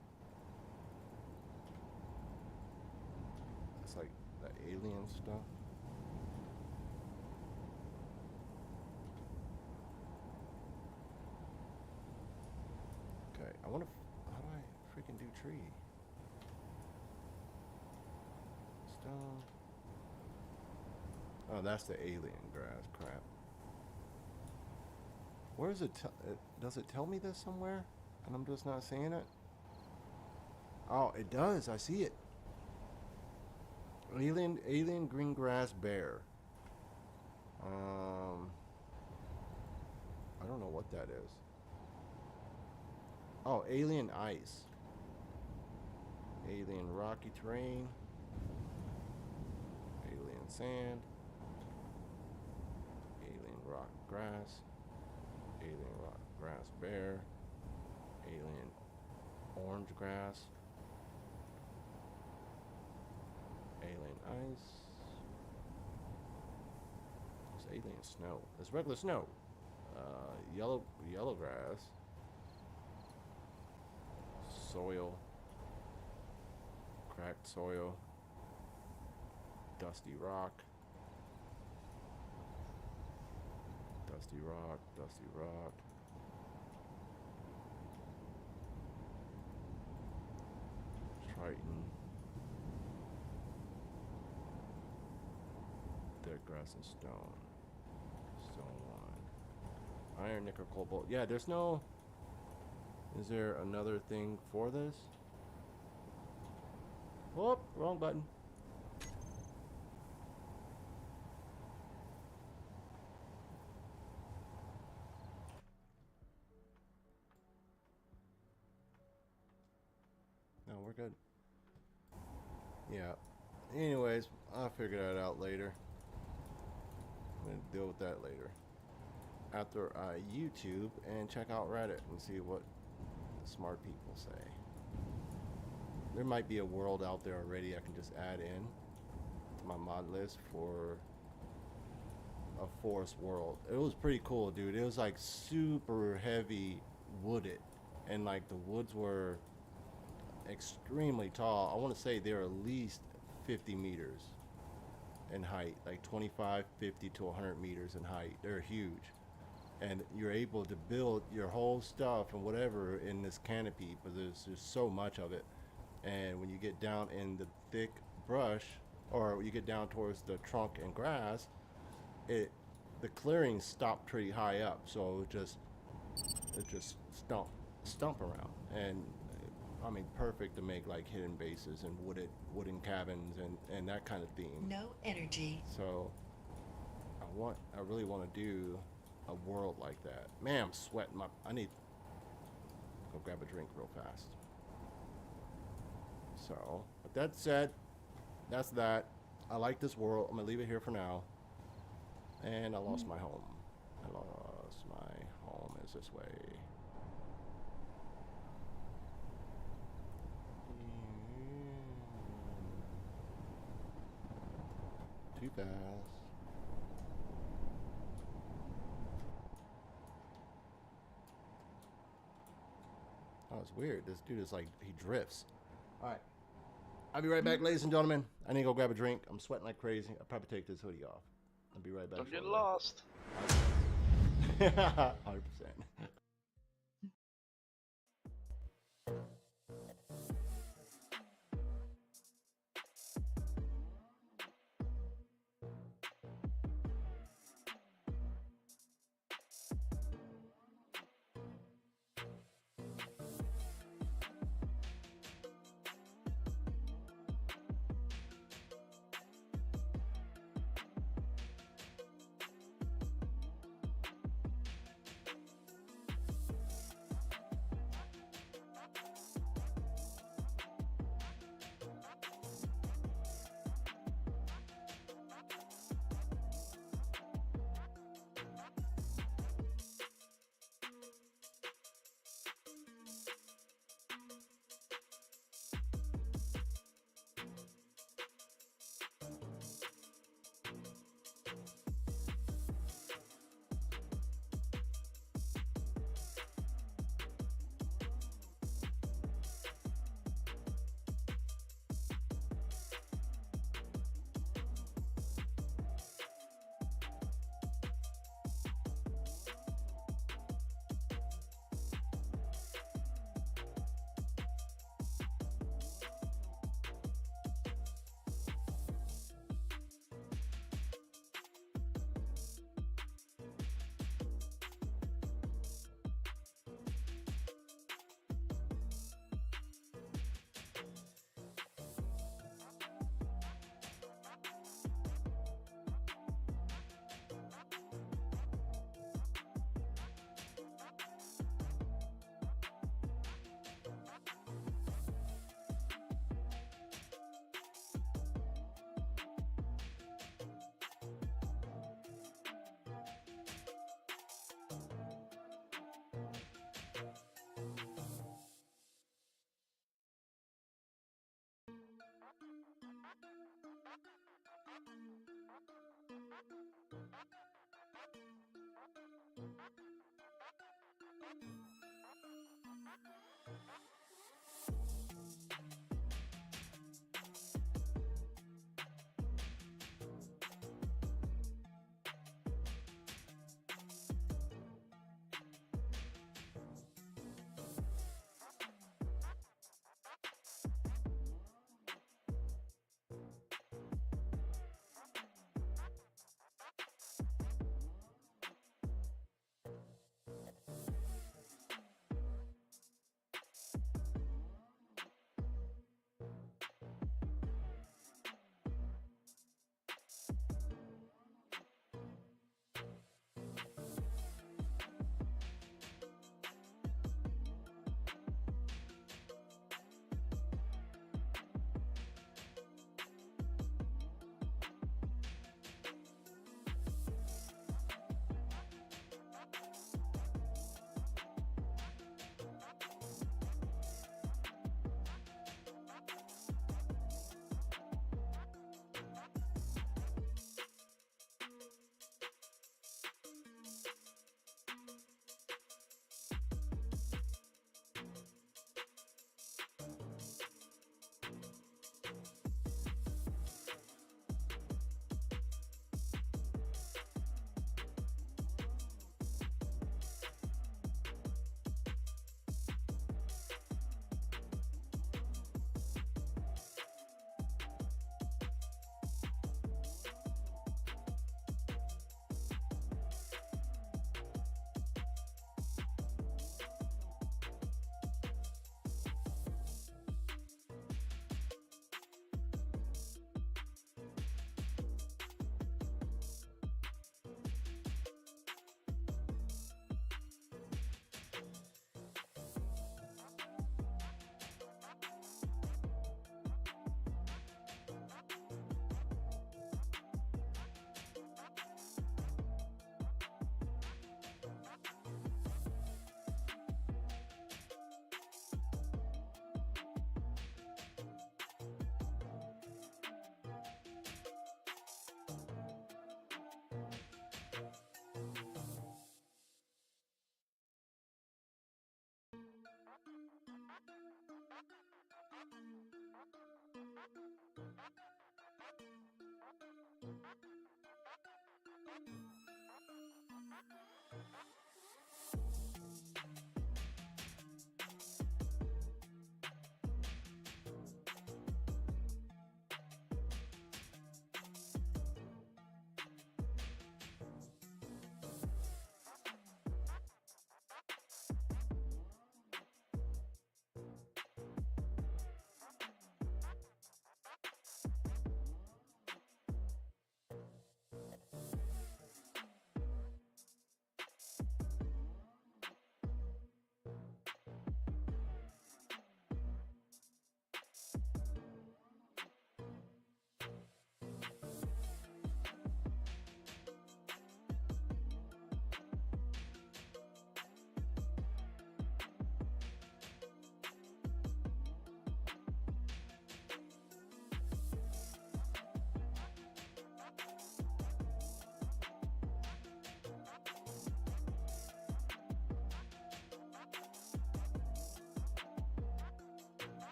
It's like the alien stuff. Okay, I wonder how do I freaking do tree? Stone. Oh, that's the alien grass crap. Where is it? Does it tell me this somewhere? And I'm just not seeing it? Oh, it does. I see it. Alien green grass bear. I don't know what that is. Oh, alien ice. Alien rocky terrain. Alien sand. Alien rock grass. Alien rock grass bear. Alien orange grass. Alien ice. It's alien snow. It's regular snow. Yellow grass. Soil. Cracked soil. Dusty rock. Dusty rock. Dusty rock. Triton. Dead grass and stone. Stone one. Iron, nickel, cobalt. Yeah, there's no... Is there another thing for this? Whoop, wrong button. No, we're good. Yeah. Anyways, I'll figure that out later. I'm gonna deal with that later. After I YouTube and check out Reddit and see what the smart people say. There might be a world out there already I can just add in to my mod list for a forest world. It was pretty cool, dude. It was like super heavy wooded, and like the woods were extremely tall. I want to say they're at least 50 meters in height, like 25, 50 to 100 meters in height. They're huge. And you're able to build your whole stuff and whatever in this canopy, but there's just so much of it. And when you get down in the thick brush, or you get down towards the trunk and grass, the clearings stop pretty high up, so it just stump around. And I mean, perfect to make like hidden bases and wooden cabins and that kind of theme. No energy. So I really want to do a world like that. Man, I'm sweating. I need to go grab a drink real fast. So, with that said, that's that. I like this world. I'm gonna leave it here for now. And I lost my home. I lost my home. Is this way? Too fast. Oh, it's weird. This dude is like, he drifts. All right. I'll be right back, ladies and gentlemen. I need to go grab a drink. I'm sweating like crazy. I'll probably take this hoodie off. I'll be right back. Don't get shortly. lost. 100%.